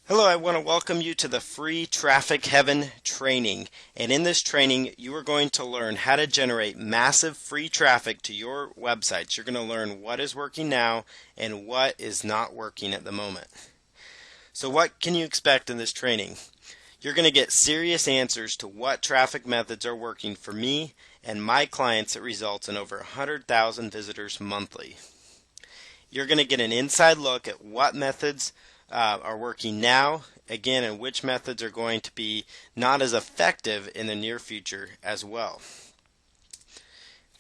Hello, I want to welcome you to the free Traffic Heaven training. And in this training, you are going to learn how to generate massive free traffic to your websites. You're going to learn what is working now and what is not working at the moment. So what can you expect in this training? You're going to get serious answers to what traffic methods are working for me and my clients that results in over 100,000 visitors monthly. You're going to get an inside look at what methods are working now, again, and which methods are going to be not as effective in the near future as well.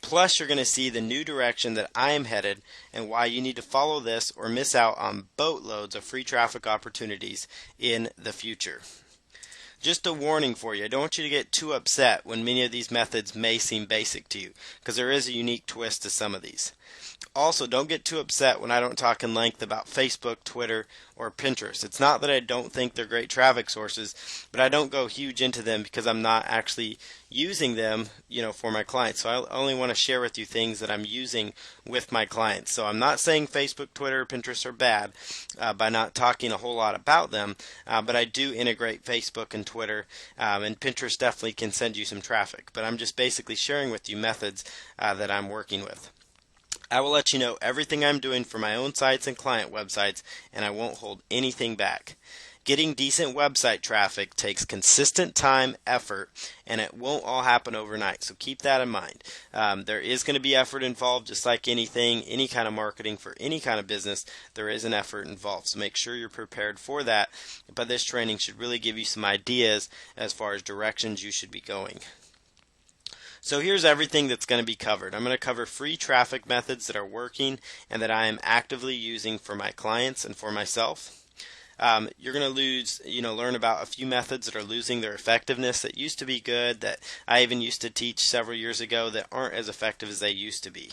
Plus, you're going to see the new direction that I am headed and why you need to follow this or miss out on boatloads of free traffic opportunities in the future. Just a warning for you, I don't want you to get too upset when many of these methods may seem basic to you, because there is a unique twist to some of these. Also, don't get too upset when I don't talk in length about Facebook, Twitter, or Pinterest. It's not that I don't think they're great traffic sources, but I don't go huge into them because I'm not actually using them, for my clients. So I only want to share with you things that I'm using with my clients. So I'm not saying Facebook, Twitter, or Pinterest are bad by not talking a whole lot about them, but I do integrate Facebook and Twitter, and Pinterest definitely can send you some traffic. But I'm just basically sharing with you methods that I'm working with. I will let you know everything I'm doing for my own sites and client websites, and I won't hold anything back. Getting decent website traffic takes consistent time, effort, and it won't all happen overnight, so keep that in mind. There is going to be effort involved, just like anything, any kind of marketing for any kind of business, there is an effort involved, so make sure you're prepared for that. But this training should really give you some ideas as far as directions you should be going. So here's everything that's going to be covered. I'm going to cover free traffic methods that are working and that I am actively using for my clients and for myself. You're going to learn about a few methods that are losing their effectiveness that used to be good, that I even used to teach several years ago that aren't as effective as they used to be.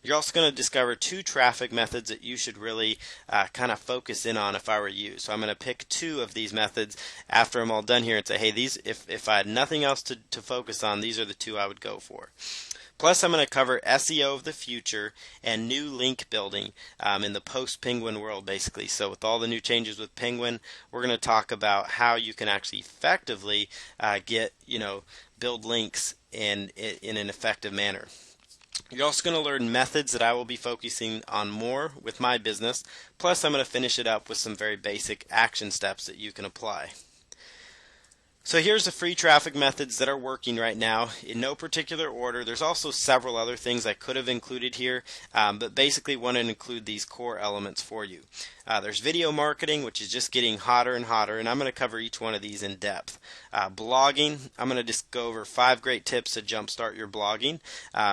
You're also going to discover 2 traffic methods that you should really kind of focus in on if I were you. So I'm going to pick 2 of these methods after I'm all done here and say, hey, these, if I had nothing else to focus on, these are the 2 I would go for. Plus, I'm going to cover SEO of the future and new link building in the post-Penguin world, basically. So with all the new changes with Penguin, we're going to talk about how you can actually effectively build links in an effective manner. You're also going to learn methods that I will be focusing on more with my business. Plus, I'm going to finish it up with some very basic action steps that you can apply. So here's the free traffic methods that are working right now in no particular order. There's also several other things I could have included here, but basically want to include these core elements for you. There's video marketing, which is just getting hotter and hotter, and I'm going to cover each one of these in depth. Blogging, I'm going to just go over 5 great tips to jumpstart your blogging.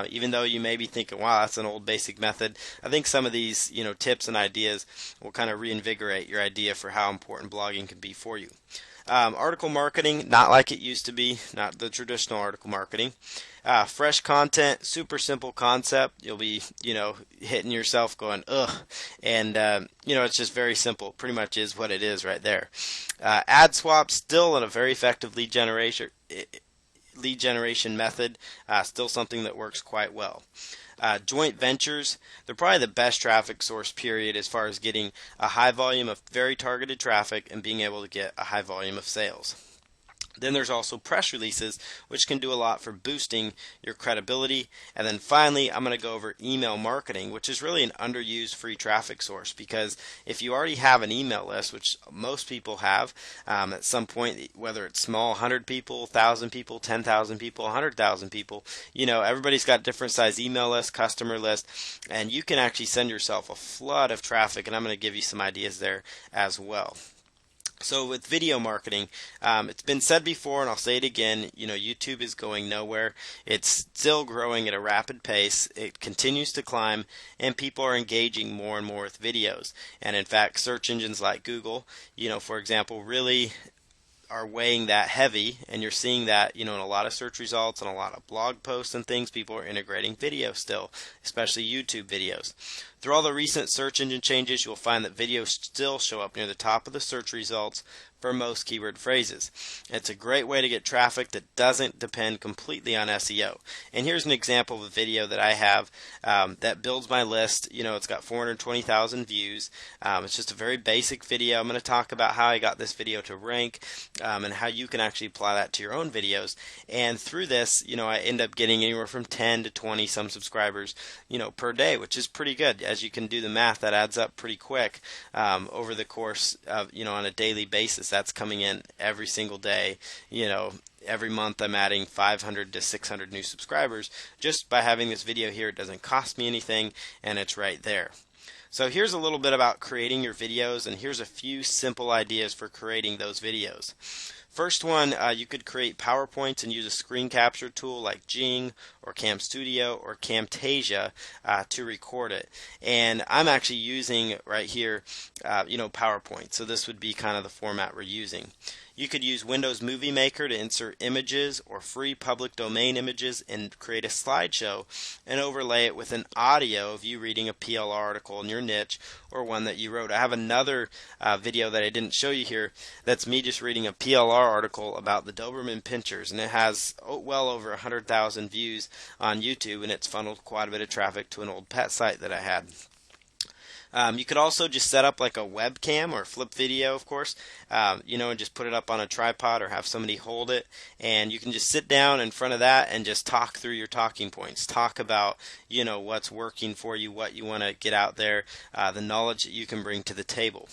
Even though you may be thinking, wow, that's an old basic method, I think some of these tips and ideas will kind of reinvigorate your idea for how important blogging can be for you. Article marketing, not like it used to be, not the traditional article marketing. Fresh content, super simple concept. You'll be, hitting yourself going, ugh. And, it's just very simple. Pretty much is what it is right there. Ad swap, still a very effective lead generation method. Still something that works quite well. Joint ventures, they're probably the best traffic source period as far as getting a high volume of very targeted traffic and being able to get a high volume of sales. Then there's also press releases, which can do a lot for boosting your credibility. And then finally, I'm going to go over email marketing, which is really an underused free traffic source, because if you already have an email list, which most people have at some point, whether it's small, 100 people, 1,000 people, 10,000 people, 100,000 people, everybody's got different size email lists, customer lists, and you can actually send yourself a flood of traffic, and I'm going to give you some ideas there as well. So with video marketing, it's been said before, and I'll say it again, YouTube is going nowhere. It's still growing at a rapid pace. It continues to climb, and people are engaging more and more with videos. And in fact, search engines like Google, for example, really are weighing that heavy, and you're seeing that in a lot of search results and a lot of blog posts and things. People are integrating video still, especially YouTube videos. Through all the recent search engine changes, you'll find that videos still show up near the top of the search results for most keyword phrases. It's a great way to get traffic that doesn't depend completely on SEO. And here's an example of a video that I have that builds my list. It's got 420,000 views. It's just a very basic video. I'm going to talk about how I got this video to rank and how you can actually apply that to your own videos. And through this, I end up getting anywhere from 10 to 20 some subscribers, per day, which is pretty good. As you can do the math, that adds up pretty quick over the course of, on a daily basis. That's coming in every single day. Every month I'm adding 500 to 600 new subscribers just by having this video here. It doesn't cost me anything, and it's right there. So here's a little bit about creating your videos, and here's a few simple ideas for creating those videos. First one, you could create PowerPoints and use a screen capture tool like Jing or Cam Studio or Camtasia to record it. And I'm actually using right here, PowerPoint. So this would be kind of the format we're using. You could use Windows Movie Maker to insert images or free public domain images and create a slideshow and overlay it with an audio of you reading a PLR article in your niche or one that you wrote. I have another video that I didn't show you here that's me just reading a PLR article about the Doberman Pinschers, and it has well over 100,000 views on YouTube, and it's funneled quite a bit of traffic to an old pet site that I had. You could also just set up like a webcam or flip video, of course, and just put it up on a tripod or have somebody hold it, and you can just sit down in front of that and just talk through your talking points. Talk about, what's working for you, what you want to get out there, the knowledge that you can bring to the table.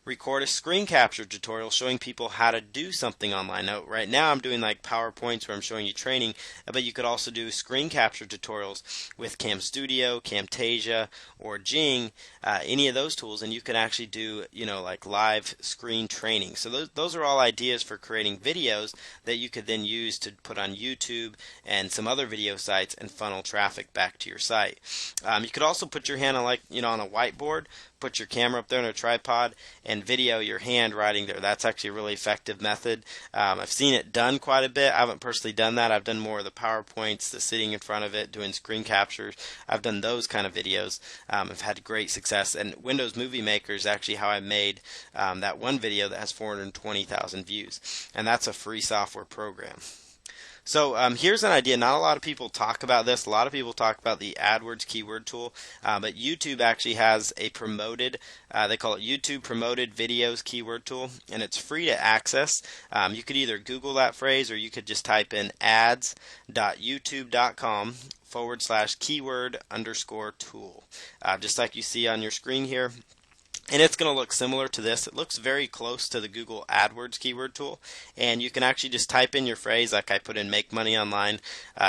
Record a screen capture tutorial showing people how to do something online. Now, right now I'm doing like PowerPoints where I'm showing you training, but you could also do screen capture tutorials with Cam Studio, Camtasia, or Jing, any of those tools, and you can actually do, like live screen training. So those are all ideas for creating videos that you could then use to put on YouTube and some other video sites and funnel traffic back to your site. You could also put your hand on on a whiteboard, put your camera up there on a tripod and video your hand writing there. That's actually a really effective method. I've seen it done quite a bit. I haven't personally done that. I've done more of the PowerPoints, the sitting in front of it, doing screen captures. I've done those kind of videos. I've had great success. And Windows Movie Maker is actually how I made that one video that has 420,000 views. And that's a free software program. So here's an idea. Not a lot of people talk about this. A lot of people talk about the AdWords keyword tool, but YouTube actually has a promoted, they call it YouTube Promoted Videos keyword tool, and it's free to access. You could either Google that phrase or you could just type in ads.youtube.com/keyword_tool, just like you see on your screen here. And it's going to look similar to this. It looks very close to the Google AdWords keyword tool. And you can actually just type in your phrase, like I put in make money online,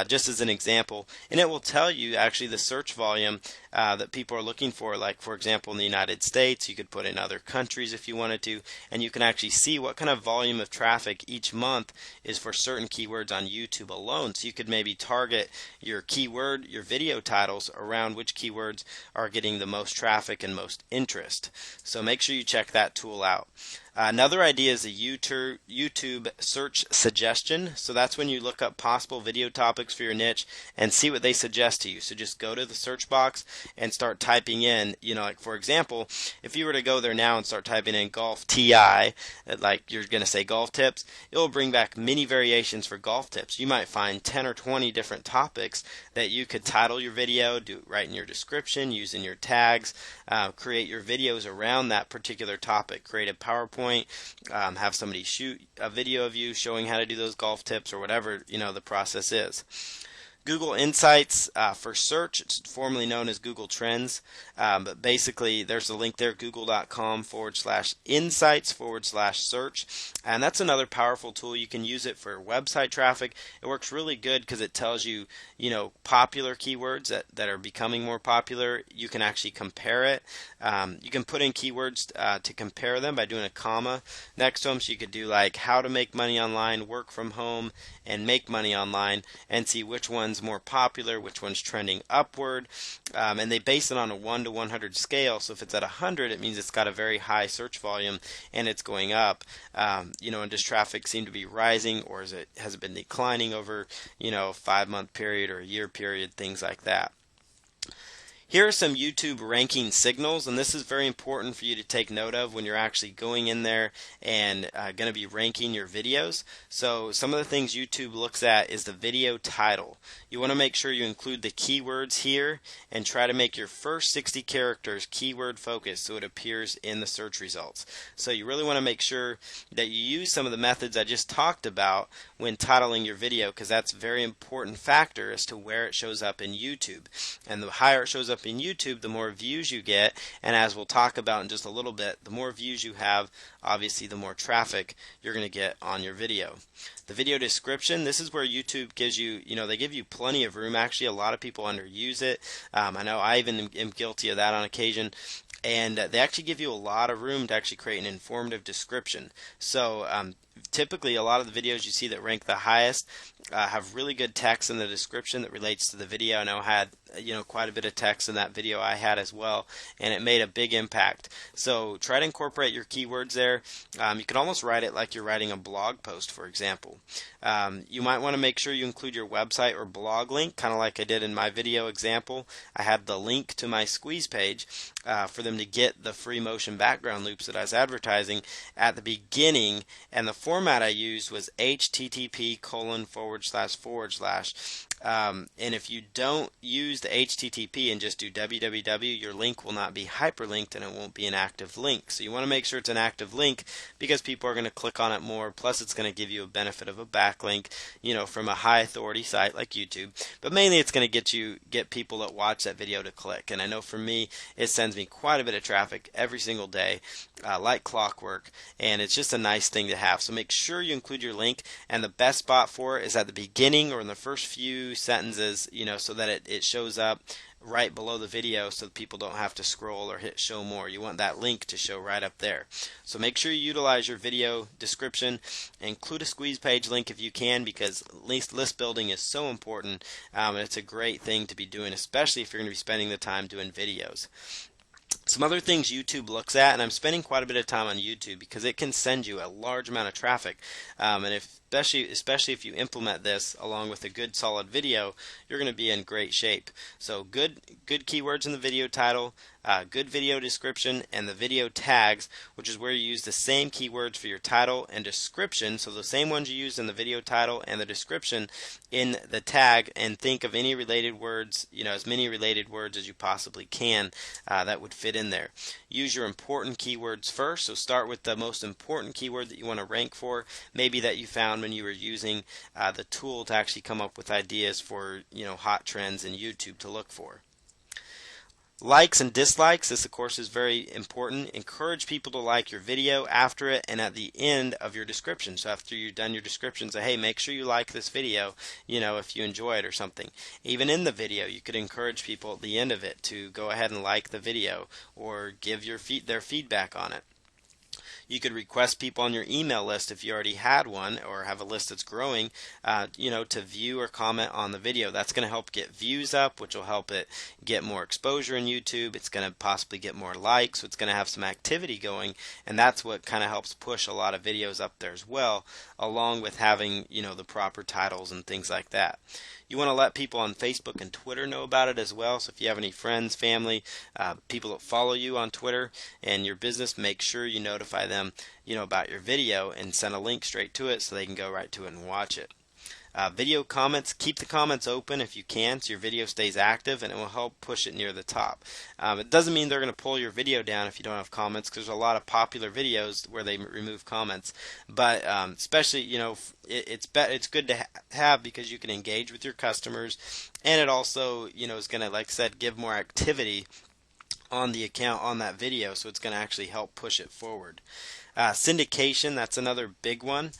just as an example. And it will tell you actually the search volume that people are looking for. Like, for example, in the United States, you could put in other countries if you wanted to. And you can actually see what kind of volume of traffic each month is for certain keywords on YouTube alone. So you could maybe target your keyword, your video titles around which keywords are getting the most traffic and most interest. So make sure you check that tool out. Another idea is a YouTube search suggestion. So that's when you look up possible video topics for your niche and see what they suggest to you. So just go to the search box and start typing in, like for example, if you were to go there now and start typing in golf TI, like you're going to say golf tips, it will bring back many variations for golf tips. You might find 10 or 20 different topics that you could title your video, write in your description, use in your tags, create your videos around that particular topic, create a PowerPoint, have somebody shoot a video of you showing how to do those golf tips or whatever the process is. Google Insights for search, it's formerly known as Google Trends, but basically there's a link there, google.com/insights/search, and that's another powerful tool. You can use it for website traffic. It works really good because it tells you, popular keywords that are becoming more popular. You can actually compare it. You can put in keywords to compare them by doing a comma next to them, so you could do like how to make money online, work from home, and make money online, and see which one's more popular, which one's trending upward, and they base it on a 1 to 100 scale. So if it's at 100, it means it's got a very high search volume and it's going up. And does traffic seem to be rising, or has it been declining over 5-month period or a year period, things like that. Here are some YouTube ranking signals, and this is very important for you to take note of when you're actually going in there and going to be ranking your videos. So some of the things YouTube looks at is the video title. You want to make sure you include the keywords here and try to make your first 60 characters keyword focused so it appears in the search results. So you really want to make sure that you use some of the methods I just talked about when titling your video, because that's a very important factor as to where it shows up in YouTube. And the higher it shows up in YouTube, the more views you get, and as we'll talk about in just a little bit, the more views you have, obviously the more traffic you're going to get on your video. The video description, this is where YouTube gives you, they give you plenty of room. Actually, a lot of people underuse it. I know I even am guilty of that on occasion. And they actually give you a lot of room to actually create an informative description. So typically a lot of the videos you see that rank the highest have really good text in the description that relates to the video. I know I had quite a bit of text in that video I had as well, and it made a big impact. So try to incorporate your keywords there. You can almost write it like you're writing a blog post, for example. You might want to make sure you include your website or blog link, kind of like I did in my video example. I had the link to my Squeeze page for them to get the free motion background loops that I was advertising at the beginning, and the format I used was http://. And if you don't use the HTTP and just do www, your link will not be hyperlinked and it won't be an active link. So you want to make sure it's an active link because people are going to click on it more. Plus, it's going to give you a benefit of a backlink, from a high authority site like YouTube. But mainly, it's going to get people that watch that video to click. And I know for me, it sends me quite a bit of traffic every single day, like clockwork. And it's just a nice thing to have. So make sure you include your link. And the best spot for it is at the beginning or in the first few sentences, so that it shows up right below the video so that people don't have to scroll or hit show more. You want that link to show right up there. So make sure you utilize your video description. Include a Squeeze page link if you can, because list building is so important, and it's a great thing to be doing, especially if you're going to be spending the time doing videos. Some other things YouTube looks at, and I'm spending quite a bit of time on YouTube because it can send you a large amount of traffic, and especially if you implement this along with a good solid video, you're going to be in great shape. So good keywords in the video title, good video description, and the video tags, which is where you use the same keywords for your title and description. So the same ones you use in the video title and the description in the tag, and think of any related words, as many related words as you possibly can that would fit in there. Use your important keywords first. So start with the most important keyword that you want to rank for, maybe that you found when you were using the tool to actually come up with ideas for hot trends in YouTube to look for. Likes and dislikes, this of course is very important. Encourage people to like your video after it and at the end of your description. So after you've done your description, say, hey, make sure you like this video, if you enjoy it or something. Even in the video, you could encourage people at the end of it to go ahead and like the video or give their feedback on it. You could request people on your email list if you already had one or have a list that's growing, to view or comment on the video. That's going to help get views up, which will help it get more exposure in YouTube. It's going to possibly get more likes, so it's going to have some activity going, and that's what kind of helps push a lot of videos up there as well, along with having, the proper titles and things like that. You want to let people on Facebook and Twitter know about it as well. So if you have any friends, family, people that follow you on Twitter and your business, make sure you notify them, about your video and send a link straight to it so they can go right to it and watch it. Video comments, keep the comments open if you can so your video stays active, and it will help push it near the top. It doesn't mean they're going to pull your video down if you don't have comments, because there's a lot of popular videos where they remove comments. But especially, it's good to have because you can engage with your customers, and it also, is going to, like I said, give more activity on the account on that video, so it's going to actually help push it forward. Syndication, that's another big one.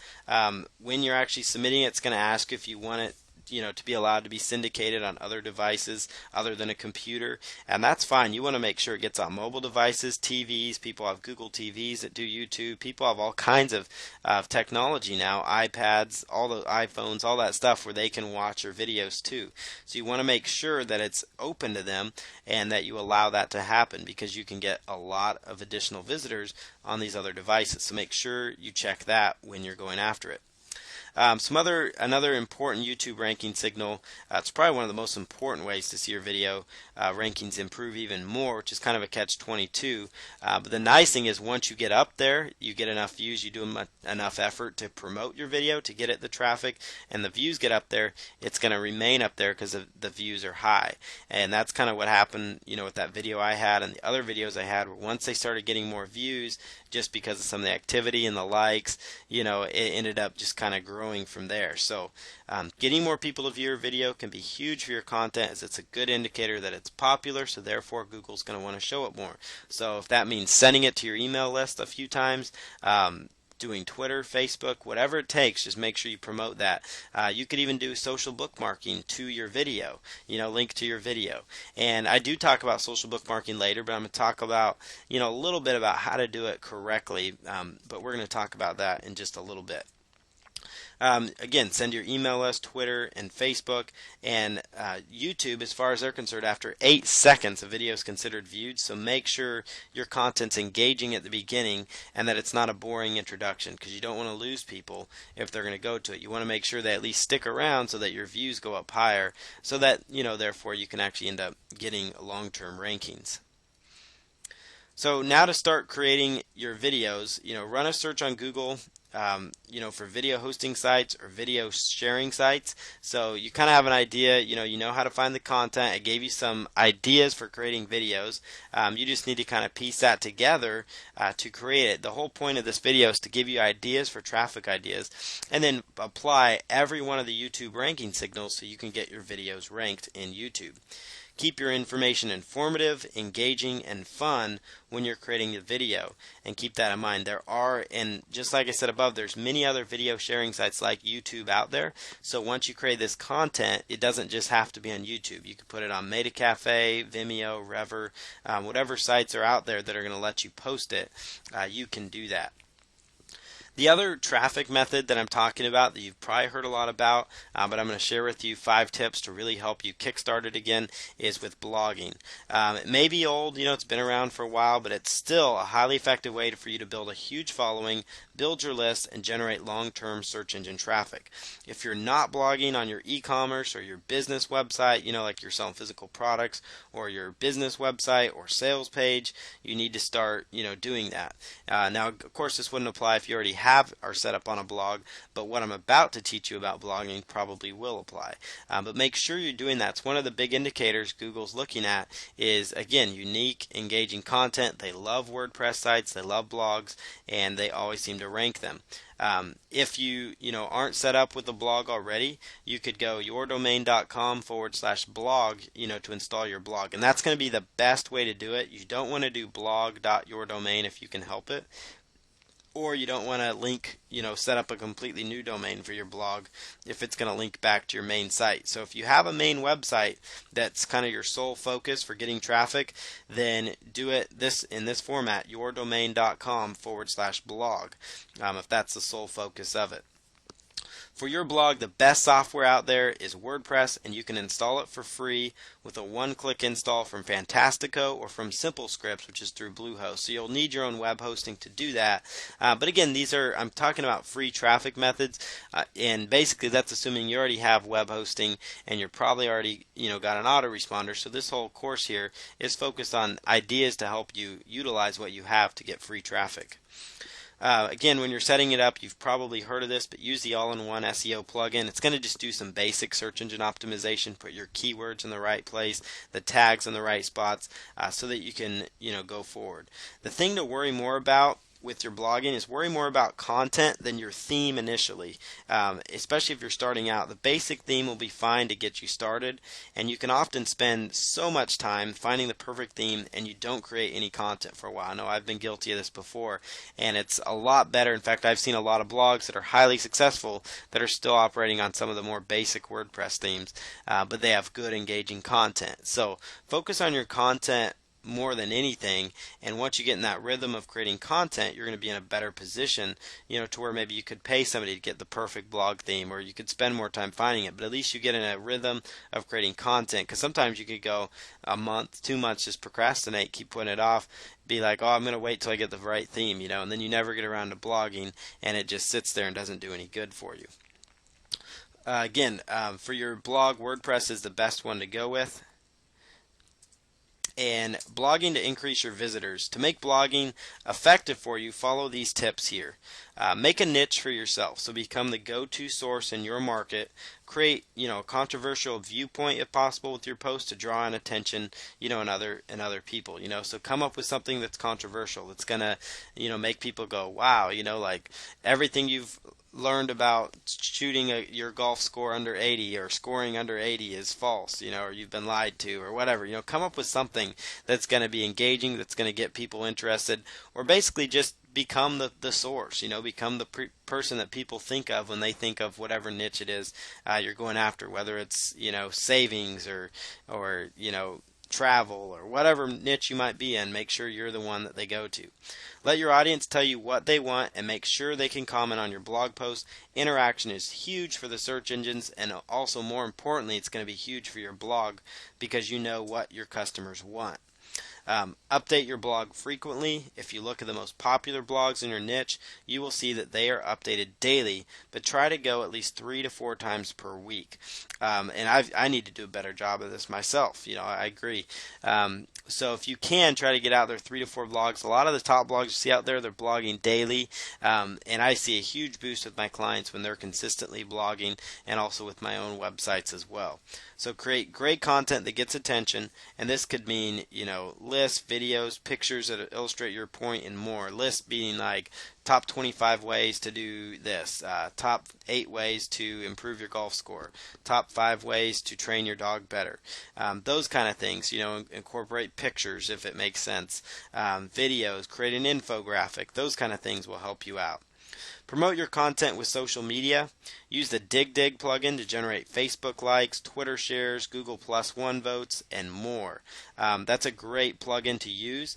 When you're actually submitting it, it's going to ask if you want it to be allowed to be syndicated on other devices other than a computer, and that's fine. You want to make sure it gets on mobile devices, TVs. People have Google TVs that do YouTube. People have all kinds of technology now, iPads, all the iPhones, all that stuff where they can watch your videos too. So you want to make sure that it's open to them and that you allow that to happen, because you can get a lot of additional visitors on these other devices. So make sure you check that when you're going after it. Another important YouTube ranking signal. It's probably one of the most important ways to see your video rankings improve even more, which is kind of a catch-22. But the nice thing is once you get up there, you get enough views, you do enough effort to promote your video to get it the traffic, and the views get up there, it's going to remain up there because the views are high. And that's kind of what happened, with that video I had and the other videos I had. Where once they started getting more views, just because of some of the activity and the likes, it ended up just kind of growing from there. So getting more people to view your video can be huge for your content, as it's a good indicator that it's popular, so therefore Google's going to want to show it more. So if that means sending it to your email list a few times, doing Twitter, Facebook, whatever it takes, just make sure you promote that. You could even do social bookmarking to your video, link to your video. And I do talk about social bookmarking later, but I'm going to talk about, a little bit about how to do it correctly, but we're going to talk about that in just a little bit. Again, send your email list, Twitter, and Facebook, and YouTube, as far as they're concerned, after 8 seconds, a video is considered viewed, so make sure your content's engaging at the beginning and that it's not a boring introduction, because you don't want to lose people if they're going to go to it. You want to make sure they at least stick around so that your views go up higher, so that, therefore you can actually end up getting long-term rankings. So now to start creating your videos, run a search on Google, for video hosting sites or video sharing sites. So you kind of have an idea, you know how to find the content. I gave you some ideas for creating videos. You just need to kind of piece that together to create it. The whole point of this video is to give you ideas for traffic ideas, and then apply every one of the YouTube ranking signals so you can get your videos ranked in YouTube. Keep your information informative, engaging, and fun when you're creating a video, and keep that in mind. And just like I said above, there's many other video sharing sites like YouTube out there. So once you create this content, it doesn't just have to be on YouTube. You can put it on MetaCafe, Vimeo, Rever, whatever sites are out there that are going to let you post it. You can do that. The other traffic method that I'm talking about that you've probably heard a lot about, but I'm going to share with you 5 tips to really help you kickstart it again, is with blogging. It may be old, it's been around for a while, but it's still a highly effective way for you to build a huge following, build your list, and generate long-term search engine traffic. If you're not blogging on your e-commerce or your business website, like you're selling physical products, or your business website or sales page, you need to start, doing that. Now, of course, this wouldn't apply if you already are set up on a blog, but what I'm about to teach you about blogging probably will apply. But make sure you're doing that. It's one of the big indicators Google's looking at is, again, unique, engaging content. They love WordPress sites, they love blogs, and they always seem to rank them. If you aren't set up with a blog already, you could go yourdomain.com/blog to install your blog, and that's going to be the best way to do it. You don't want to do blog.yourdomain if you can help it, or you don't want to link, set up a completely new domain for your blog if it's going to link back to your main site. So if you have a main website that's kind of your sole focus for getting traffic, then do it in this format, yourdomain.com/blog, if that's the sole focus of it. For your blog, the best software out there is WordPress, and you can install it for free with a one-click install from Fantastico or from SimpleScripts, which is through Bluehost. So you'll need your own web hosting to do that. But again, I'm talking about free traffic methods, and basically that's assuming you already have web hosting and you're probably already got an autoresponder. So this whole course here is focused on ideas to help you utilize what you have to get free traffic. Again, when you're setting it up, you've probably heard of this, but use the all-in-one SEO plugin. It's going to just do some basic search engine optimization, put your keywords in the right place, the tags in the right spots, so that you can, go forward. The thing to worry more about with your blogging is worry more about content than your theme initially, especially if you're starting out. The basic theme will be fine to get you started, and you can often spend so much time finding the perfect theme and you don't create any content for a while. I know I've been guilty of this before, and it's a lot better. In fact, I've seen a lot of blogs that are highly successful that are still operating on some of the more basic WordPress themes, but they have good engaging content. So focus on your content more than anything, and once you get in that rhythm of creating content, you're going to be in a better position, to where maybe you could pay somebody to get the perfect blog theme, or you could spend more time finding it, but at least you get in a rhythm of creating content, because sometimes you could go a month, 2 months, just procrastinate, keep putting it off, be like, I'm going to wait till I get the right theme, and then you never get around to blogging, and it just sits there and doesn't do any good for you. Again, for your blog, WordPress is the best one to go with. And blogging to increase your visitors. To make blogging effective for you, follow these tips here. Make a niche for yourself, so become the go-to source in your market. Create, a controversial viewpoint if possible with your post to draw in attention, and other people. So come up with something that's controversial. That's gonna, make people go, wow. Like everything you've learned about shooting your golf score under 80 or scoring under 80 is false, or you've been lied to or whatever. Come up with something that's going to be engaging, that's going to get people interested, or basically just become the source, become the person that people think of when they think of whatever niche it is you're going after, whether it's, savings or travel or whatever niche you might be in. Make sure you're the one that they go to. Let your audience tell you what they want and make sure they can comment on your blog post. Interaction is huge for the search engines, and also more importantly, it's going to be huge for your blog because you know what your customers want. Update your blog frequently. If you look at the most popular blogs in your niche, you will see that they are updated daily, but try to go at least 3 to 4 times per week. And I need to do a better job of this myself. I agree. So if you can, try to get out there 3 to 4 blogs. A lot of the top blogs you see out there, they're blogging daily, and I see a huge boost with my clients when they're consistently blogging, and also with my own websites as well. So create great content that gets attention, and this could mean, lists, videos, pictures that illustrate your point, and more. Lists being like top 25 ways to do this, top 8 ways to improve your golf score, top 5 ways to train your dog better. Those kind of things, incorporate pictures if it makes sense. Videos, create an infographic. Those kind of things will help you out. Promote your content with social media. Use the DigDig plugin to generate Facebook likes, Twitter shares, Google Plus One votes, and more. That's a great plugin to use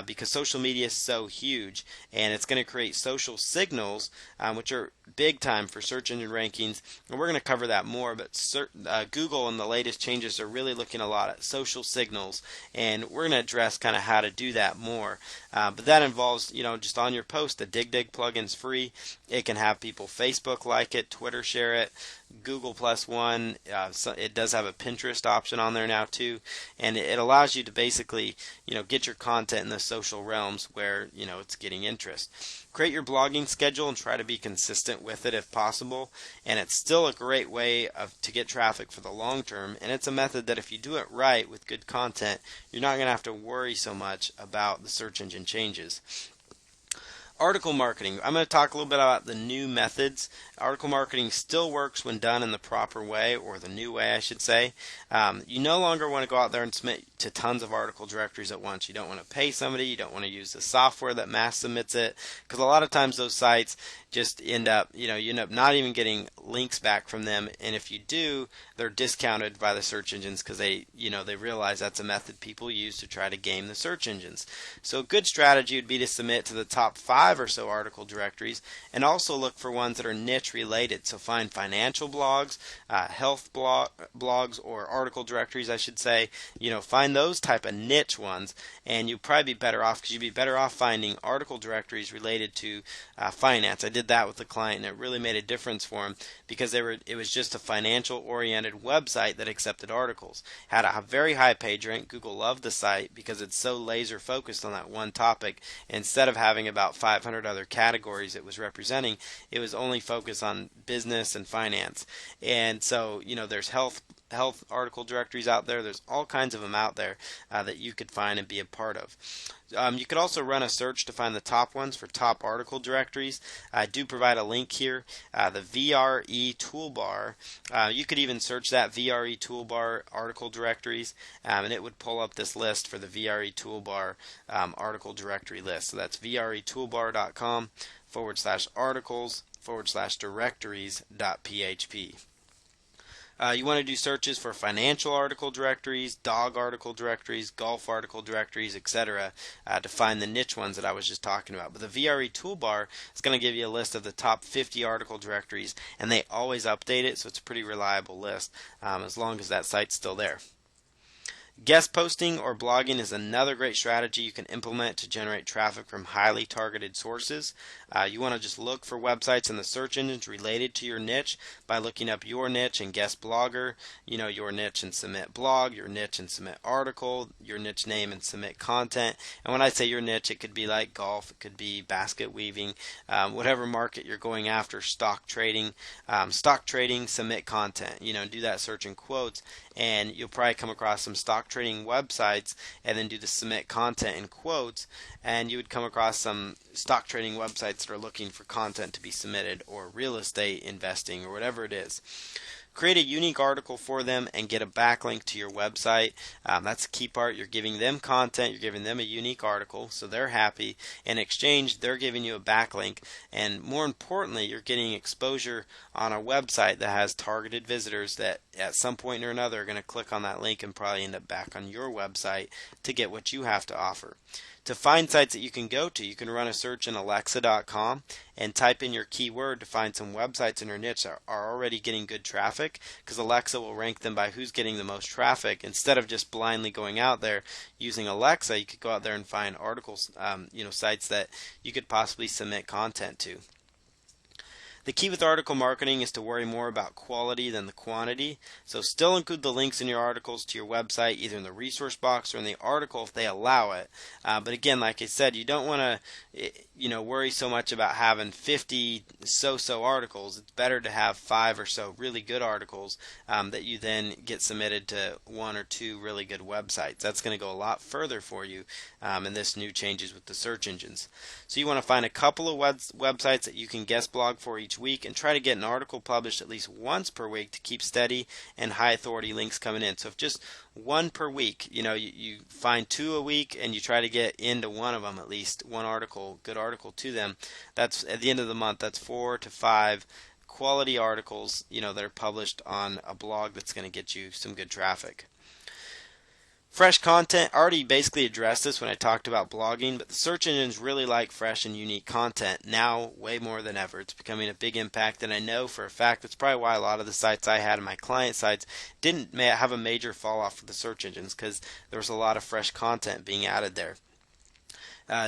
because social media is so huge, and it's going to create social signals, which are big time for search engine rankings. And we're going to cover that more, but Google and the latest changes are really looking a lot at social signals, and we're going to address kind of how to do that more. But that involves, just on your post, the DigDig plugin's free. It can have people Facebook like it, Twitter share it, Google Plus One. So it does have a Pinterest option on there now too, and it allows you to basically, get your content in the social realms where it's getting interest. Create your blogging schedule and try to be consistent with it if possible. And it's still a great way to get traffic for the long term. And it's a method that if you do it right with good content, you're not going to have to worry so much about the search engine changes. Article marketing. I'm going to talk a little bit about the new methods. Article marketing still works when done in the proper way, or the new way, I should say. You no longer want to go out there and submit to tons of article directories at once. You don't want to pay somebody. You don't want to use the software that mass submits it, because a lot of times those sites just end up, you end up not even getting links back from them. And if you do, they're discounted by the search engines because they realize that's a method people use to try to game the search engines. So a good strategy would be to submit to the top 5 or so article directories, and also look for ones that are niche related. So find financial blogs, health blogs, or article directories, I should say. Find those type of niche ones, and you'd probably be better off, because you'd be better off finding article directories related to finance. I did that with a client, and it really made a difference for him because it was just a financial oriented website that accepted articles. Had a very high page rank. Google loved the site because it's so laser focused on that one topic. Instead of having about 500 other categories it was representing, it was only focused on business and finance. And so, there's health article directories out there. There's all kinds of them out there that you could find and be a part of. You could also run a search to find the top ones for top article directories. I do provide a link here, the VRE toolbar. You could even search that VRE toolbar article directories, and it would pull up this list for the VRE toolbar article directory list. So that's vretoolbar.com/articles/directories.php. You want to do searches for financial article directories, dog article directories, golf article directories, etc. To find the niche ones that I was just talking about. But the VRE toolbar is going to give you a list of the top 50 article directories, and they always update it, so it's a pretty reliable list as long as that site's still there. Guest posting or blogging is another great strategy you can implement to generate traffic from highly targeted sources. You want to just look for websites in the search engines related to your niche by looking up your niche and guest blogger, your niche and submit blog, your niche and submit article, your niche name and submit content. And when I say your niche, it could be like golf, it could be basket weaving, whatever market you're going after, stock trading, submit content. Do that search in quotes, and you'll probably come across some stock trading websites, and then do the submit content in quotes, and you would come across some stock trading websites that are looking for content to be submitted, or real estate investing, or whatever it is. Create a unique article for them and get a backlink to your website. That's the key part. You're giving them content, you're giving them a unique article, so they're happy. In exchange, they're giving you a backlink, and more importantly, you're getting exposure on a website that has targeted visitors that at some point or another are going to click on that link and probably end up back on your website to get what you have to offer. To find sites that you can go to, you can run a search in Alexa.com and type in your keyword to find some websites in your niche that are already getting good traffic, because Alexa will rank them by who's getting the most traffic. Instead of just blindly going out there using Alexa, you could go out there and find articles, sites that you could possibly submit content to. The key with article marketing is to worry more about quality than the quantity. So still include the links in your articles to your website, either in the resource box or in the article if they allow it. But again, like I said, you don't want to worry so much about having 50 so-so articles. It's better to have 5 or so really good articles that you then get submitted to 1 or 2 really good websites. That's going to go a lot further for you in this new changes with the search engines. So you want to find a couple of websites that you can guest blog for each week, and try to get an article published at least once per week to keep steady and high authority links coming in. So if just one per week, you find 2 a week and you try to get into one of them, at least one article, good article to them, that's at the end of the month, that's 4 to 5 quality articles, that are published on a blog that's going to get you some good traffic. Fresh content, I already basically addressed this when I talked about blogging, but the search engines really like fresh and unique content now way more than ever. It's becoming a big impact, and I know for a fact that's probably why a lot of the sites I had in my client sites didn't have a major fall off for the search engines, because there was a lot of fresh content being added there.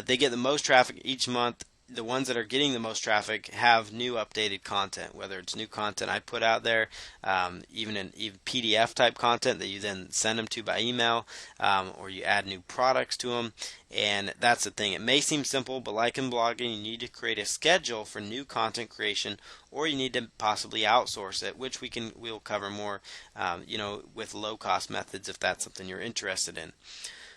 They get the most traffic each month. The ones that are getting the most traffic have new updated content, whether it's new content I put out there, even PDF type content that you then send them to by email, or you add new products to them. And that's the thing. It may seem simple, but like in blogging, you need to create a schedule for new content creation, or you need to possibly outsource it, which we'll cover more, with low cost methods if that's something you're interested in.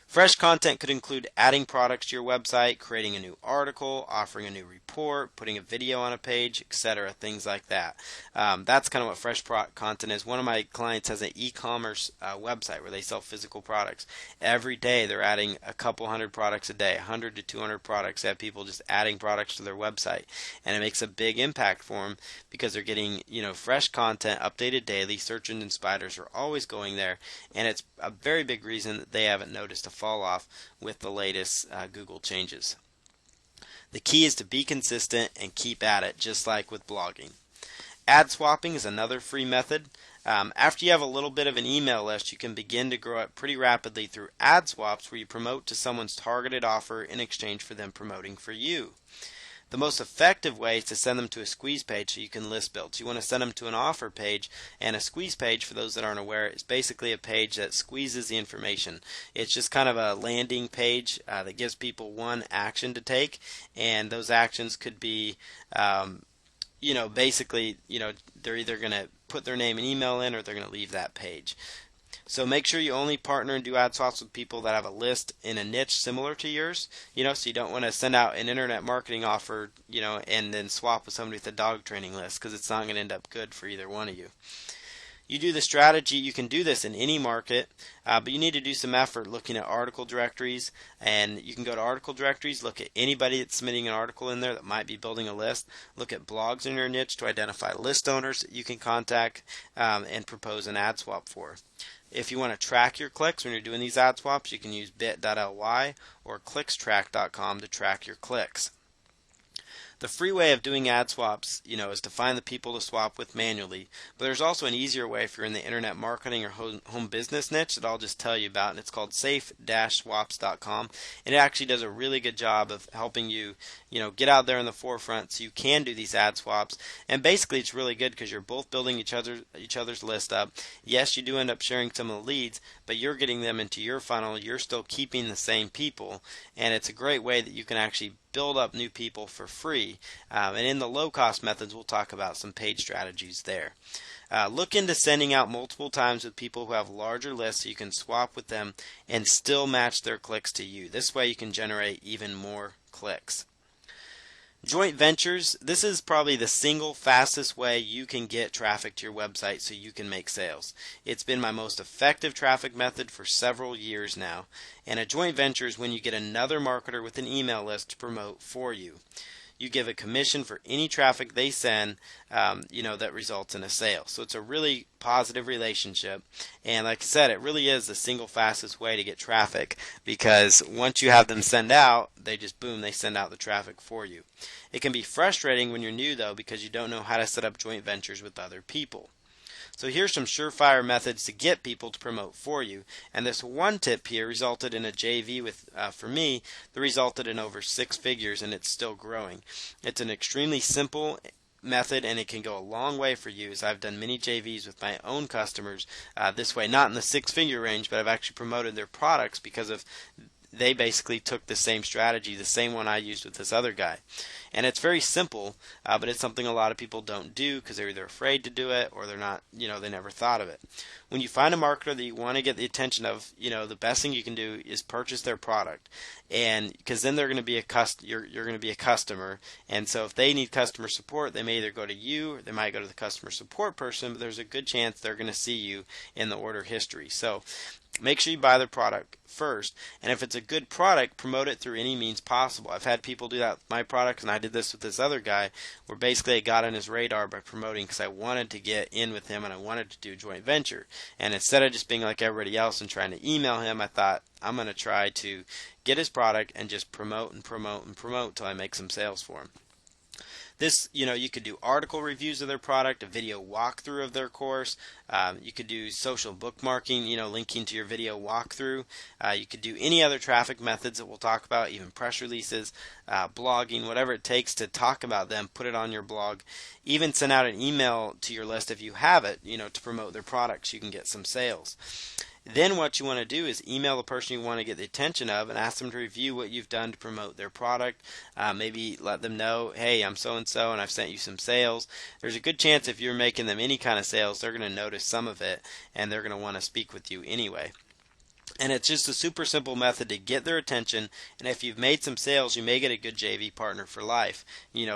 Fresh content could include adding products to your website, creating a new article, offering a new report, putting a video on a page, etc., things like that. That's kind of what fresh content is. One of my clients has an e-commerce website where they sell physical products. Every day they're adding a couple hundred products a day, 100 to 200 products. They have people just adding products to their website, and it makes a big impact for them because they're getting fresh content updated daily. Search engine spiders are always going there, and it's a very big reason that they haven't noticed a fall off with the latest Google changes. The key is to be consistent and keep at it, just like with blogging. Ad swapping is another free method. After you have a little bit of an email list, you can begin to grow it pretty rapidly through ad swaps, where you promote to someone's targeted offer in exchange for them promoting for you. The most effective way is to send them to a squeeze page so you can list build. So you want to send them to an offer page, and a squeeze page, for those that aren't aware, is basically a page that squeezes the information. It's just kind of a landing page that gives people one action to take, and those actions could be, basically, they're either going to put their name and email in, or they're going to leave that page. So make sure you only partner and do ad swaps with people that have a list in a niche similar to yours. So you don't want to send out an internet marketing offer, and then swap with somebody with a dog training list, because it's not going to end up good for either one of you. You do the strategy, you can do this in any market, but you need to do some effort looking at article directories, and you can go to article directories, look at anybody that's submitting an article in there that might be building a list, look at blogs in your niche to identify list owners that you can contact and propose an ad swap for. If you want to track your clicks when you're doing these ad swaps, you can use bit.ly or clickstrack.com to track your clicks. The free way of doing ad swaps, is to find the people to swap with manually. But there's also an easier way if you're in the internet marketing or home business niche that I'll just tell you about, and it's called safe-swaps.com. And it actually does a really good job of helping you, get out there in the forefront so you can do these ad swaps. And basically, it's really good because you're both building each other's list up. Yes, you do end up sharing some of the leads, but you're getting them into your funnel. You're still keeping the same people, and it's a great way that you can actually build up new people for free. And in the low-cost methods, we'll talk about some paid strategies there. Look into sending out multiple times with people who have larger lists so you can swap with them and still match their clicks to you. This way you can generate even more clicks. Joint ventures, this is probably the single fastest way you can get traffic to your website so you can make sales. It's been my most effective traffic method for several years now. And a joint venture is when you get another marketer with an email list to promote for you. You give a commission for any traffic they send, that results in a sale. So it's a really positive relationship. And like I said, it really is the single fastest way to get traffic, because once you have them send out, they send out the traffic for you. It can be frustrating when you're new, though, because you don't know how to set up joint ventures with other people. So here's some surefire methods to get people to promote for you. And this one tip here resulted in a JV for me that resulted in over 6 figures, and it's still growing. It's an extremely simple method, and it can go a long way for you, as I've done many JVs with my own customers this way, not in the 6-figure range, but I've actually promoted their products because of they basically took the same strategy, the same one I used with this other guy. And it's very simple, but it's something a lot of people don't do because they're either afraid to do it or they're not, they never thought of it. When you find a marketer that you want to get the attention of, the best thing you can do is purchase their product, and because then they're going to be you're going to be a customer. And so if they need customer support, they may either go to you or they might go to the customer support person, but there's a good chance they're going to see you in the order history. So make sure you buy their product first, and if it's a good product, promote it through any means possible. I've had people do that with my products, and I did this with this other guy, where basically I got on his radar by promoting because I wanted to get in with him and I wanted to do joint venture. And instead of just being like everybody else and trying to email him, I thought I'm going to try to get his product and just promote and promote and promote till I make some sales for him. This, you could do article reviews of their product, a video walkthrough of their course. You could do social bookmarking, linking to your video walkthrough. You could do any other traffic methods that we'll talk about, even press releases, blogging, whatever it takes to talk about them, put it on your blog. Even send out an email to your list if you have it, to promote their products. You can get some sales. Then what you want to do is email the person you want to get the attention of and ask them to review what you've done to promote their product. Maybe let them know, hey, I'm so-and-so and I've sent you some sales. There's a good chance if you're making them any kind of sales, they're going to notice some of it and they're going to want to speak with you anyway. And it's just a super simple method to get their attention. And if you've made some sales, you may get a good JV partner for life,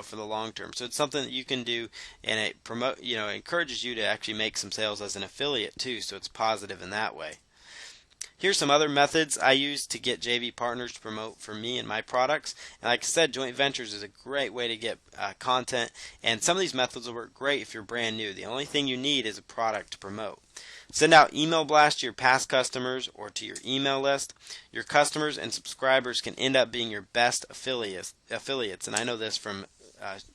for the long term. So it's something that you can do, and it encourages you to actually make some sales as an affiliate too. So it's positive in that way. Here's some other methods I use to get JV partners to promote for me and my products. And like I said, joint ventures is a great way to get content. And some of these methods will work great if you're brand new. The only thing you need is a product to promote. Send out email blasts to your past customers or to your email list. Your customers and subscribers can end up being your best affiliates, and I know this from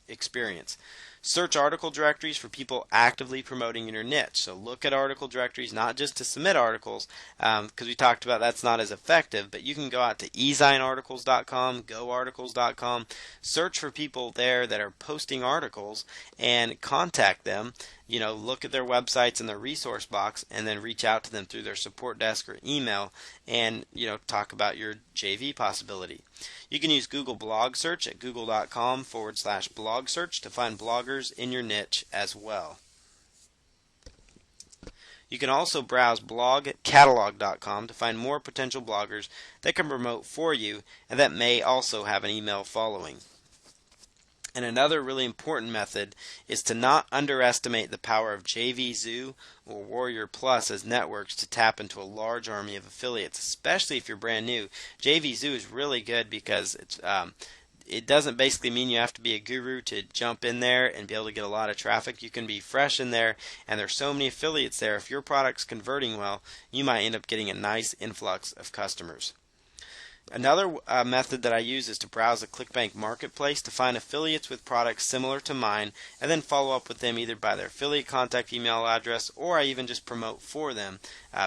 experience. Search article directories for people actively promoting in your niche. So look at article directories, not just to submit articles, because we talked about that's not as effective, but you can go out to ezinearticles.com, goarticles.com, search for people there that are posting articles and contact them. Look at their websites and their resource box and then reach out to them through their support desk or email and, talk about your JV possibility. You can use Google Blog Search at google.com/blog search to find bloggers in your niche as well. You can also browse blogcatalog.com to find more potential bloggers that can promote for you and that may also have an email following. And another really important method is to not underestimate the power of JVZoo or Warrior Plus as networks to tap into a large army of affiliates, especially if you're brand new. JVZoo is really good because it doesn't basically mean you have to be a guru to jump in there and be able to get a lot of traffic. You can be fresh in there, and there's so many affiliates there. If your product's converting well, you might end up getting a nice influx of customers. Another method that I use is to browse the ClickBank marketplace to find affiliates with products similar to mine and then follow up with them either by their affiliate contact email address, or I even just promote for them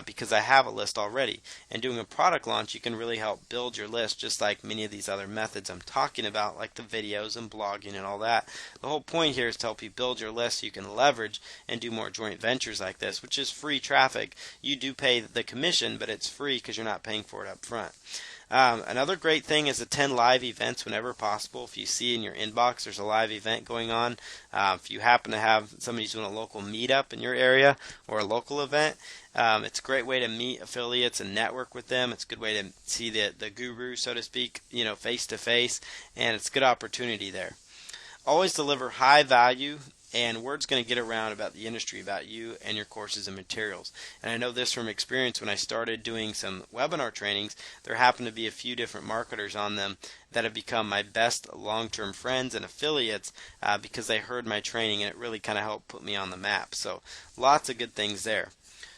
because I have a list already. And doing a product launch, you can really help build your list, just like many of these other methods I'm talking about, like the videos and blogging and all that. The whole point here is to help you build your list so you can leverage and do more joint ventures like this, which is free traffic. You do pay the commission, but it's free because you're not paying for it up front. Another great thing is attend live events whenever possible. If you see in your inbox there's a live event going on, if you happen to have somebody doing a local meetup in your area or a local event, it's a great way to meet affiliates and network with them. It's a good way to see the guru, so to speak, face to face, and it's a good opportunity there. Always deliver high value, and word's going to get around about the industry, about you and your courses and materials. And I know this from experience. When I started doing some webinar trainings, there happened to be a few different marketers on them that have become my best long-term friends and affiliates because they heard my training, and it really kind of helped put me on the map. So lots of good things there.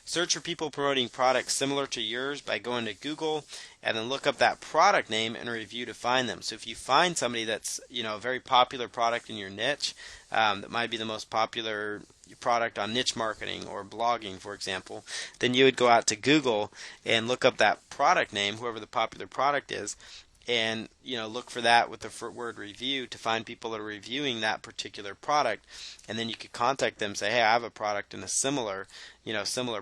Search for people promoting products similar to yours by going to Google and then look up that product name and review to find them. So if you find somebody that's a very popular product in your niche, that might be the most popular product on niche marketing or blogging, for example, then you would go out to Google and look up that product name, whoever the popular product is, and look for that with the word review to find people that are reviewing that particular product, and then you could contact them and say, hey, I have a product in a similar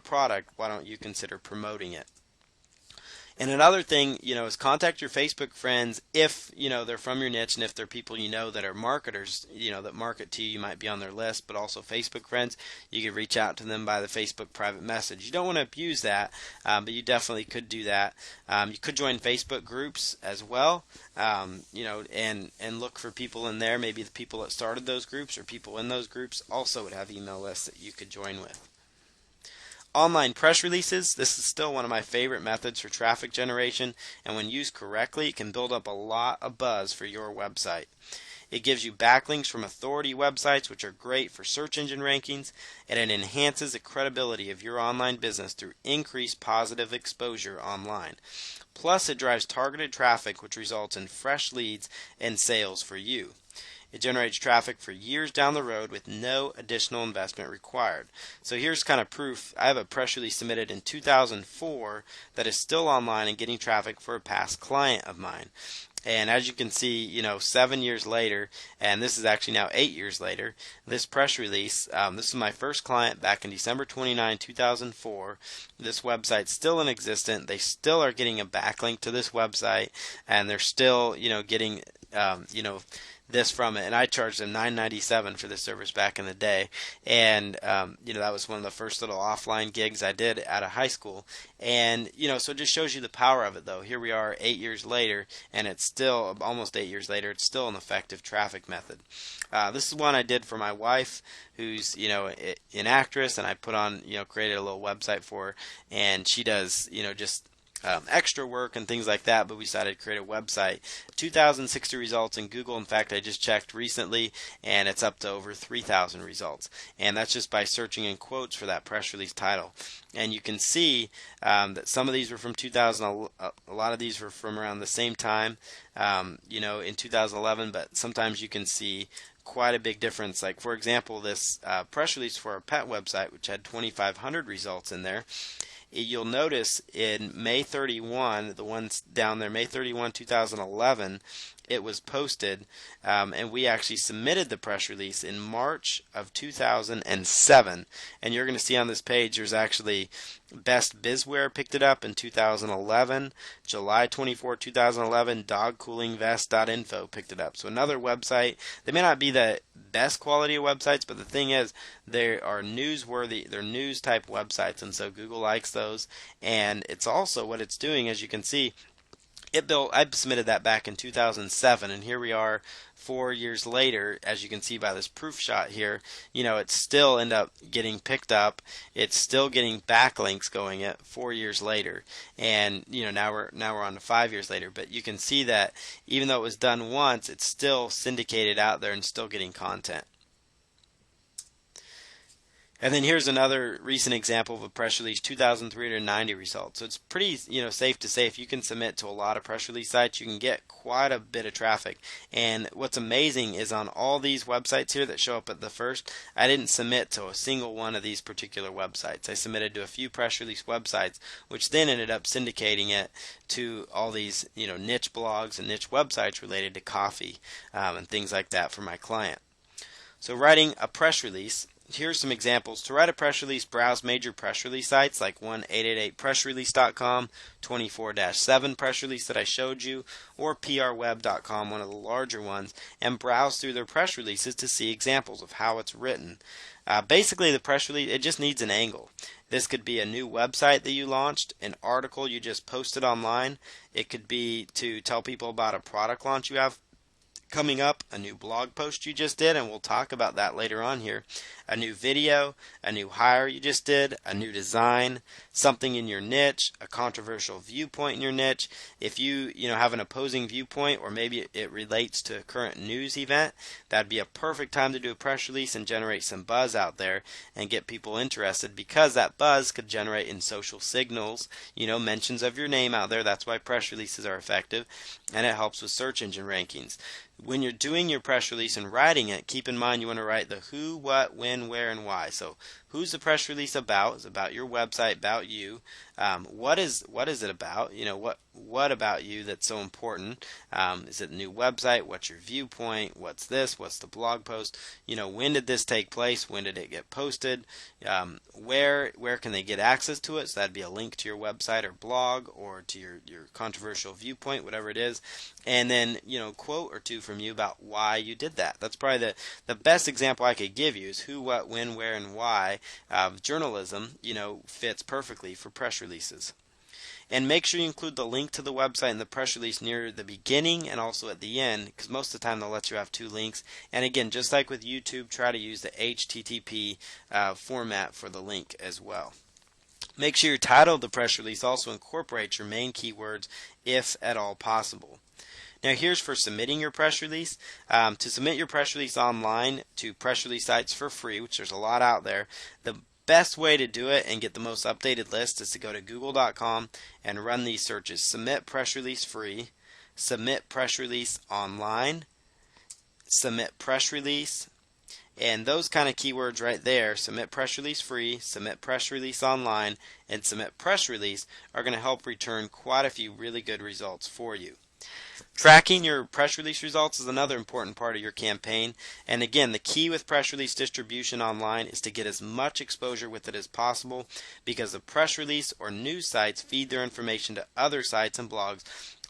product, why don't you consider promoting it? And another thing, is contact your Facebook friends if, they're from your niche, and if they're people that are marketers, that market to you. You might be on their list, but also Facebook friends. You could reach out to them by the Facebook private message. You don't want to abuse that, but you definitely could do that. You could join Facebook groups as well, and look for people in there. Maybe the people that started those groups or people in those groups also would have email lists that you could join with. Online press releases. This is still one of my favorite methods for traffic generation, and when used correctly, it can build up a lot of buzz for your website. It gives you backlinks from authority websites, which are great for search engine rankings, and it enhances the credibility of your online business through increased positive exposure online. Plus, it drives targeted traffic, which results in fresh leads and sales for you. It generates traffic for years down the road with no additional investment required. So here's kind of proof. I have a press release submitted in 2004 that is still online and getting traffic for a past client of mine. And as you can see, 7 years later, and this is actually now 8 years later, this press release, this is my first client back in December 29, 2004. This website's still in existence. They still are getting a backlink to this website, and they're still, getting, this from it, and I charged them $9.97 for this service back in the day, and that was one of the first little offline gigs I did out of high school, and so it just shows you the power of it. Though here we are 8 years later, and it's still almost 8 years later, it's still an effective traffic method. This is one I did for my wife, who's an actress, and I put on created a little website for her, and she does just extra work and things like that, but we decided to create a website. 2,060 results in Google. In fact, I just checked recently, and it's up to over 3,000 results. And that's just by searching in quotes for that press release title. And you can see that some of these were from 2000. A lot of these were from around the same time, in 2011. But sometimes you can see quite a big difference. Like, for example, this press release for a pet website, which had 2,500 results in there. You'll notice in May 31, the ones down there, May 31, 2011, it was posted, and we actually submitted the press release in March of 2007. And you're going to see on this page there's actually Best Bizwear picked it up in 2011. July 24, 2011, dogcoolingvest.info picked it up. So another website. They may not be the best quality of websites, but the thing is, they are newsworthy. They're news type websites, and so Google likes those. And it's also what it's doing, as you can see, I submitted that back in 2007, and here we are 4 years later. As you can see by this proof shot here, it still ended up getting picked up. It's still getting backlinks going at 4 years later, and now we're on to 5 years later. But you can see that even though it was done once, it's still syndicated out there and still getting content. And then here's another recent example of a press release, 2,390 results. So it's pretty, safe to say if you can submit to a lot of press release sites, you can get quite a bit of traffic. And what's amazing is on all these websites here that show up at the first, I didn't submit to a single one of these particular websites. I submitted to a few press release websites, which then ended up syndicating it to all these, niche blogs and niche websites related to coffee and things like that for my client. So writing a press release. Here's some examples. To write a press release, browse major press release sites like 1-888-pressrelease.com, 24-7 press release that I showed you, or prweb.com, one of the larger ones, and browse through their press releases to see examples of how it's written. Basically, the press release, it just needs an angle. This could be a new website that you launched, an article you just posted online. It could be to tell people about a product launch you have coming up, a new blog post you just did, and we'll talk about that later on here, a new video, a new hire you just did, a new design, something in your niche, a controversial viewpoint in your niche. If you have an opposing viewpoint, or maybe it relates to a current news event, that'd be a perfect time to do a press release and generate some buzz out there and get people interested, because that buzz could generate in social signals, mentions of your name out there. That's why press releases are effective, and it helps with search engine rankings. When you're doing your press release and writing it, keep in mind you want to write the who, what, when, where, and why. So who's the press release about? It's about your website, about you. What is it about? What about you that's so important? Is it a new website? What's your viewpoint? What's this? What's the blog post? When did this take place? When did it get posted? Where can they get access to it? So that'd be a link to your website or blog, or to your controversial viewpoint, whatever it is. And then, quote or two from you about why you did that. That's probably the best example I could give you is who, what, when, where, and why. Journalism, fits perfectly for press releases. And make sure you include the link to the website in the press release near the beginning and also at the end, because most of the time they'll let you have two links. And again, just like with YouTube, try to use the HTTP format for the link as well. Make sure your title of the press release also incorporates your main keywords if at all possible. Now here's for submitting your press release. To submit your press release online to press release sites for free, which there's a lot out there, the best way to do it and get the most updated list is to go to google.com and run these searches. Submit press release free, submit press release online, submit press release, and those kind of keywords right there, submit press release free, submit press release online, and submit press release, are going to help return quite a few really good results for you. Tracking your press release results is another important part of your campaign. And again, the key with press release distribution online is to get as much exposure with it as possible, because the press release or news sites feed their information to other sites and blogs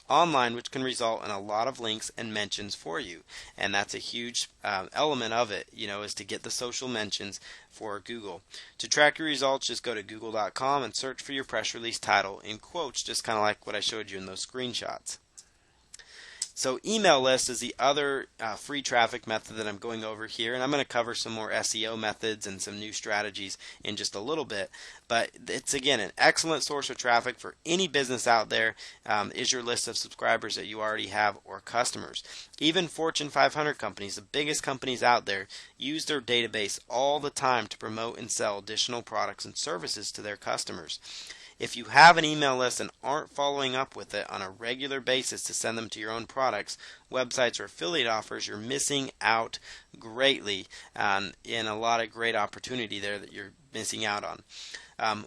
online, which can result in a lot of links and mentions for you. And that's a huge element of it, is to get the social mentions for Google. To track your results, just go to google.com and search for your press release title in quotes, just kind of like what I showed you in those screenshots. So email list is the other free traffic method that I'm going over here, and I'm going to cover some more SEO methods and some new strategies in just a little bit. But it's, again, an excellent source of traffic for any business out there. Is your list of subscribers that you already have or customers. Even Fortune 500 companies, the biggest companies out there, use their database all the time to promote and sell additional products and services to their customers. If you have an email list and aren't following up with it on a regular basis to send them to your own products, websites, or affiliate offers, you're missing out greatly in a lot of great opportunity there that you're missing out on.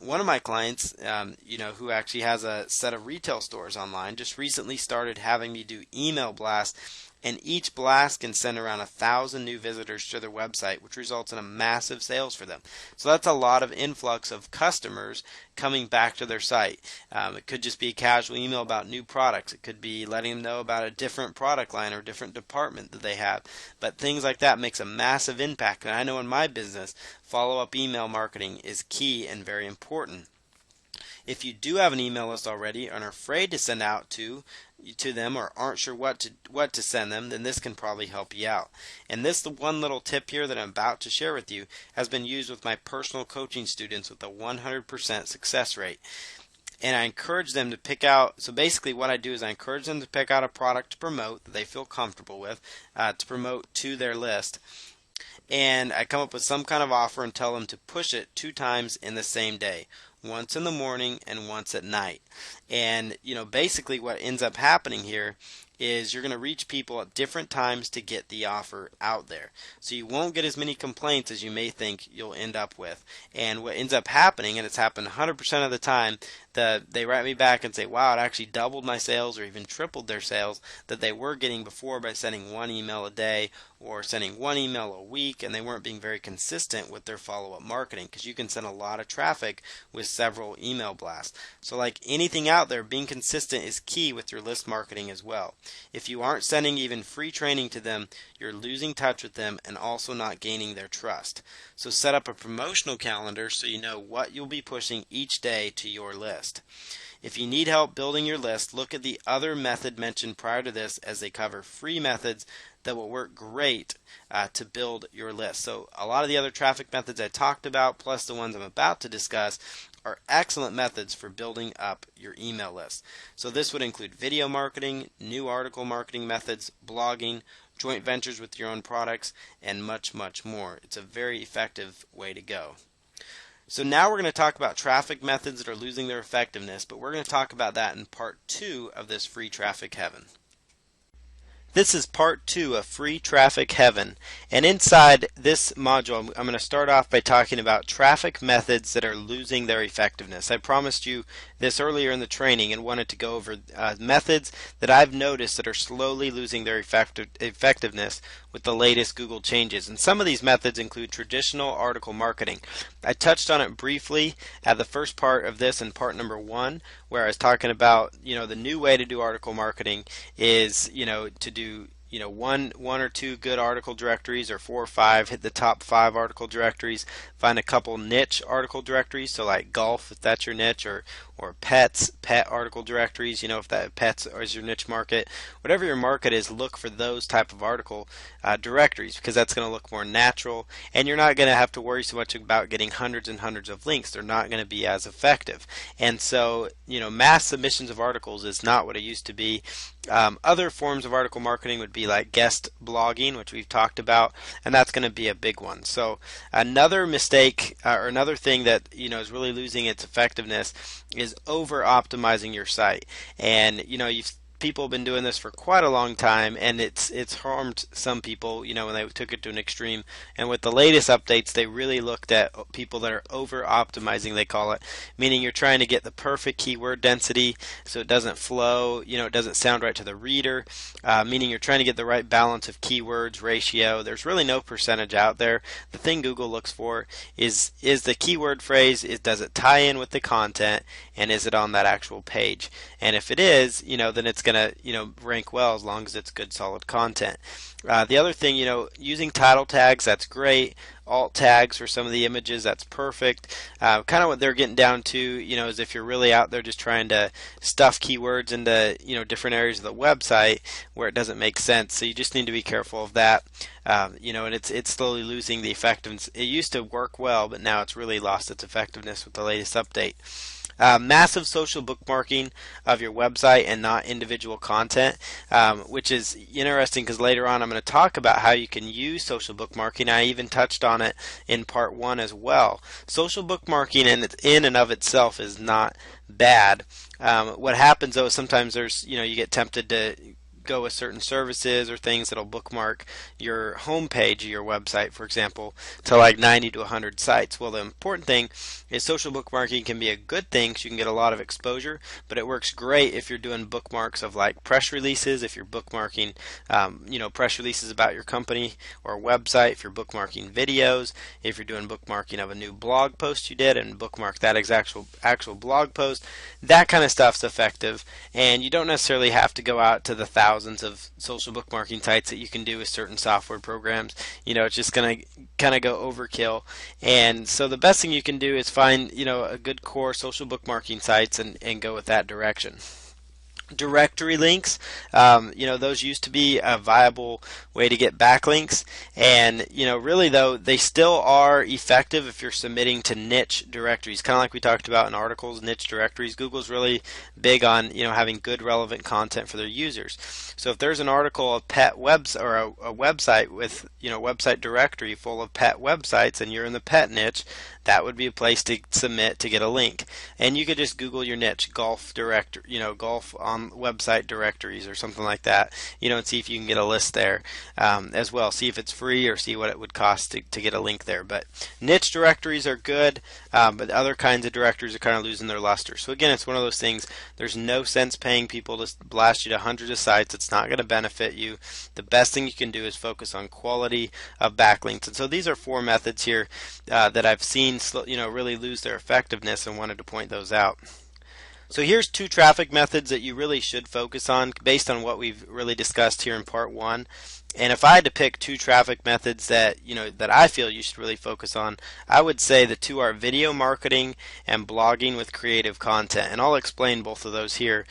One of my clients, who actually has a set of retail stores online, just recently started having me do email blasts, and each blast can send around 1,000 new visitors to their website, which results in a massive sales for them. So that's a lot of influx of customers coming back to their site. It could just be a casual email about new products. It could be letting them know about a different product line or a different department that they have. But things like that makes a massive impact. And I know in my business, follow-up email marketing is key and very important. If you do have an email list already and are afraid to send out to them, or aren't sure what to send them, then this can probably help you out. And the one little tip here that I'm about to share with you has been used with my personal coaching students with a 100% success rate. And I encourage them to pick out, so basically what I do is I encourage them to pick out a product to promote that they feel comfortable with, to promote to their list. and I come up with some kind of offer and tell them to push it 2 times in the same day, once in the morning and once at night. And basically what ends up happening here is you're going to reach people at different times to get the offer out there. So you won't get as many complaints as you may think you'll end up with. And what ends up happening, and it's happened 100% of the time, they write me back and say, wow, it actually doubled my sales or even tripled their sales that they were getting before by sending 1 email a day or sending 1 email a week, and they weren't being very consistent with their follow-up marketing, because you can send a lot of traffic with several email blasts. So like anything out there, being consistent is key with your list marketing as well. If you aren't sending even free training to them, you're losing touch with them and also not gaining their trust. So set up a promotional calendar so you know what you'll be pushing each day to your list. If you need help building your list, look at the other method mentioned prior to this, as they cover free methods that will work great to build your list. So a lot of the other traffic methods I talked about, plus the ones I'm about to discuss, are excellent methods for building up your email list. So this would include video marketing, new article marketing methods, blogging, joint ventures with your own products, and much, much more. It's a very effective way to go. So now we're going to talk about traffic methods that are losing their effectiveness, but we're going to talk about that in part 2 of this Free Traffic Heaven. This is part 2 of Free Traffic Heaven, and inside this module I'm going to start off by talking about traffic methods that are losing their effectiveness. I promised you this earlier in the training and wanted to go over methods that I've noticed that are slowly losing their effectiveness with the latest Google changes. And some of these methods include traditional article marketing. I touched on it briefly at the first part of this in part number 1, where I was talking about the new way to do article marketing is to do one or two good article directories, or 4 or 5. Hit the top 5 article directories. Find a couple niche article directories, so like golf if that's your niche, or pet article directories, if that pets is your niche market. Whatever your market is, look for those type of article directories, because that's going to look more natural, and you're not going to have to worry so much about getting hundreds and hundreds of links. They're not going to be as effective. And so mass submissions of articles is not what it used to be. Other forms of article marketing would be like guest blogging, which we've talked about, and that's going to be a big one. So another mistake or another thing that is really losing its effectiveness is over optimizing your site. And people have been doing this for quite a long time, and it's harmed some people when they took it to an extreme. And with the latest updates, they really looked at people that are over optimizing, they call it, meaning you're trying to get the perfect keyword density so it doesn't flow, it doesn't sound right to the reader, meaning you're trying to get the right balance of keywords ratio. There's really no percentage out there. The thing Google looks for is the keyword phrase, does it tie in with the content, and is it on that actual page? And if it is, then it's going to rank well, as long as it's good solid content. The other thing, using title tags, that's great. Alt tags for some of the images, that's perfect. Kind of what they're getting down to, is if you're really out there just trying to stuff keywords into different areas of the website where it doesn't make sense. So you just need to be careful of that. And it's slowly losing the effectiveness. It used to work well, but now it's really lost its effectiveness with the latest update. Massive social bookmarking of your website and not individual content, which is interesting because later on I'm going to talk about how you can use social bookmarking. I even touched on it in part 1 as well. Social bookmarking in and of itself is not bad. What happens though is sometimes there's you get tempted to go with certain services or things that'll bookmark your home page of your website, for example, to like 90 to 100 sites. Well, the important thing is social bookmarking can be a good thing because you can get a lot of exposure, but it works great if you're doing bookmarks of like press releases, if you're bookmarking press releases about your company or website, if you're bookmarking videos, if you're doing bookmarking of a new blog post you did and bookmark that actual blog post. That kind of stuff's effective, and you don't necessarily have to go out to the thousands of social bookmarking sites that you can do with certain software programs. It's just going to kind of go overkill. And so the best thing you can do is find a good core social bookmarking sites and go with that direction. Directory links, those used to be a viable way to get backlinks, and really though they still are effective if you're submitting to niche directories, kind of like we talked about in articles. Niche directories, Google's really big on having good relevant content for their users. So if there's an article of pet webs or a website with website directory full of pet websites and you're in the pet niche, that would be a place to submit to get a link. And you could just Google your niche, golf golf on website directories or something like that, and see if you can get a list there as well. See if it's free or see what it would cost to get a link there. But niche directories are good, but other kinds of directories are kind of losing their luster. So again, it's one of those things. There's no sense paying people to blast you to hundreds of sites. It's not going to benefit you. The best thing you can do is focus on quality of backlinks. And so these are 4 methods here that I've seen really lose their effectiveness, and wanted to point those out. So here's 2 traffic methods that you really should focus on based on what we've really discussed here in part 1. And if I had to pick 2 traffic methods that that I feel you should really focus on, I would say the 2 are video marketing and blogging with creative content. And I'll explain both of those here.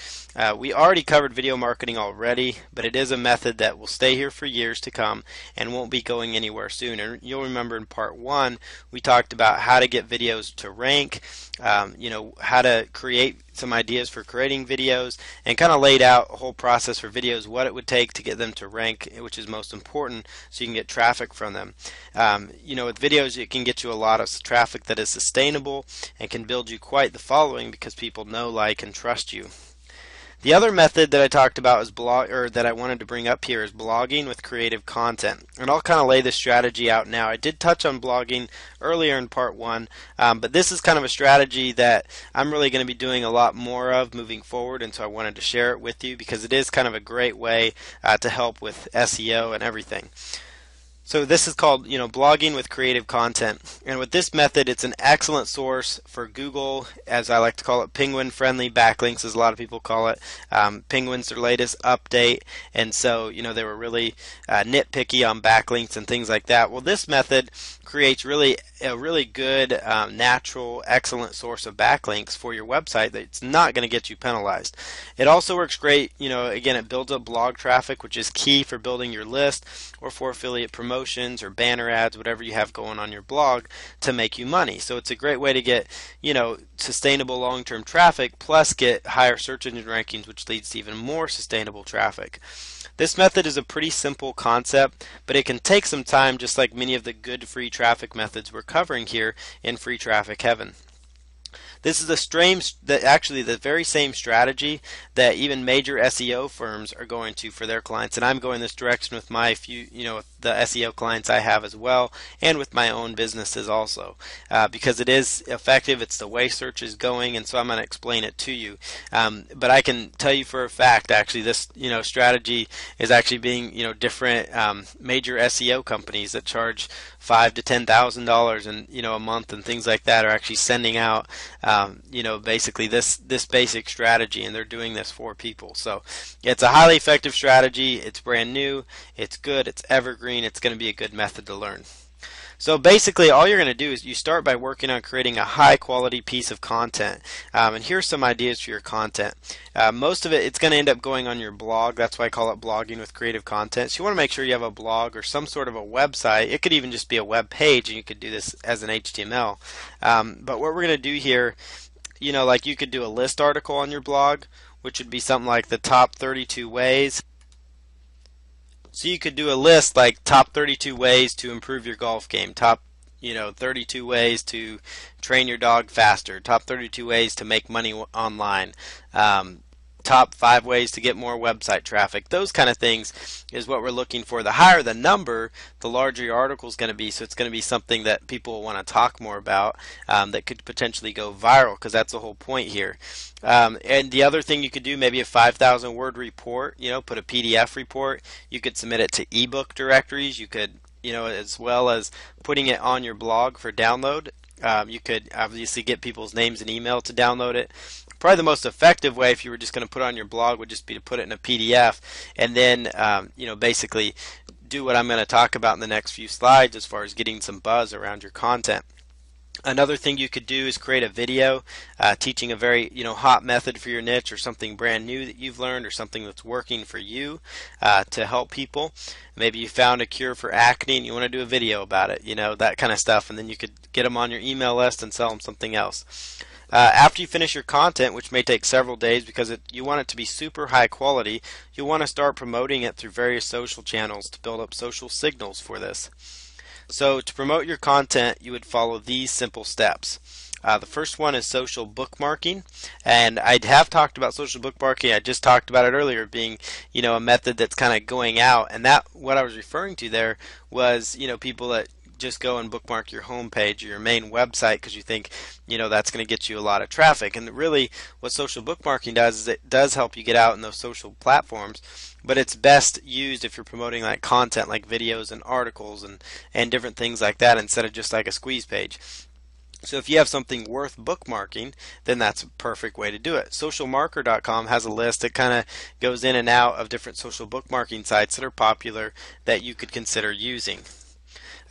We already covered video marketing already, but it is a method that will stay here for years to come and won't be going anywhere soon. And you'll remember in part 1 we talked about how to get videos to rank, how to create some ideas for creating videos, and kind of laid out a whole process for videos, what it would take to get them to rank, which is most important, so you can get traffic from them. With videos, it can get you a lot of traffic that is sustainable and can build you quite the following because people know, like, and trust you. The other method that I talked about is that I wanted to bring up here is blogging with creative content. And I'll kind of lay this strategy out now. I did touch on blogging earlier in part 1, but this is kind of a strategy that I'm really going to be doing a lot more of moving forward, and so I wanted to share it with you because it is kind of a great way to help with SEO and everything. So this is called, blogging with creative content. And with this method, it's an excellent source for Google, as I like to call it, penguin-friendly backlinks, as a lot of people call it. Penguin's their latest update, and so, they were really nitpicky on backlinks and things like that. Well, this method creates a really good, natural, excellent source of backlinks for your website that's not going to get you penalized. It also works great, again, it builds up blog traffic, which is key for building your list or for affiliate promotions or banner ads, whatever you have going on your blog to make you money. So it's a great way to get, sustainable long-term traffic plus get higher search engine rankings, which leads to even more sustainable traffic. This method is a pretty simple concept, but it can take some time, just like many of the good free traffic methods we're covering here in Free Traffic Heaven. This is the very same strategy that even major SEO firms are going to for their clients, and I'm going this direction with my the SEO clients I have as well, and with my own businesses also, because it is effective. It's the way search is going, and so I'm going to explain it to you. But I can tell you for a fact, actually, this strategy is actually being different major SEO companies that charge $5,000 to $10,000 in a month and things like that are actually sending out basically this basic strategy, and they're doing this for people. So it's a highly effective strategy. It's brand new. It's good. It's evergreen. It's going to be a good method to learn. So basically all you're going to do is you start by working on creating a high quality piece of content. And here's some ideas for your content. Most of it's going to end up going on your blog. That's why I call it blogging with creative content. So you want to make sure you have a blog or some sort of a website. It could even just be a web page, and you could do this as an HTML. But what we're going to do here, like you could do a list article on your blog, which would be something like the top 32 ways. So you could do a list like top 32 ways to improve your golf game, top 32 ways to train your dog faster, top 32 ways to make money online, top 5 ways to get more website traffic. Those kind of things is what we're looking for. The higher the number, the larger your article is going to be. So it's going to be something that people want to talk more about, that could potentially go viral, because that's the whole point here. And the other thing you could do, maybe a 5,000 word report, put a PDF report. You could submit it to ebook directories. You could, as well as putting it on your blog for download. You could obviously get people's names and email to download it. Probably the most effective way, if you were just going to put it on your blog, would just be to put it in a PDF, and then basically do what I'm going to talk about in the next few slides as far as getting some buzz around your content. Another thing you could do is create a video teaching a very hot method for your niche, or something brand new that you've learned, or something that's working for you to help people. Maybe you found a cure for acne and you want to do a video about it, that kind of stuff, and then you could get them on your email list and sell them something else. After you finish your content, which may take several days because you want it to be super high quality, you'll want to start promoting it through various social channels to build up social signals for this. So to promote your content, you would follow these simple steps. The first one is social bookmarking, and I have talked about social bookmarking. I just talked about it earlier, being a method that's kind of going out, and that what I was referring to there was people that just go and bookmark your home page or your main website because you think that's going to get you a lot of traffic. And really what social bookmarking does is it does help you get out in those social platforms, but it's best used if you're promoting like content like videos and articles and different things like that, instead of just like a squeeze page. So if you have something worth bookmarking, then that's a perfect way to do it. Socialmarker.com has a list that kind of goes in and out of different social bookmarking sites that are popular that you could consider using.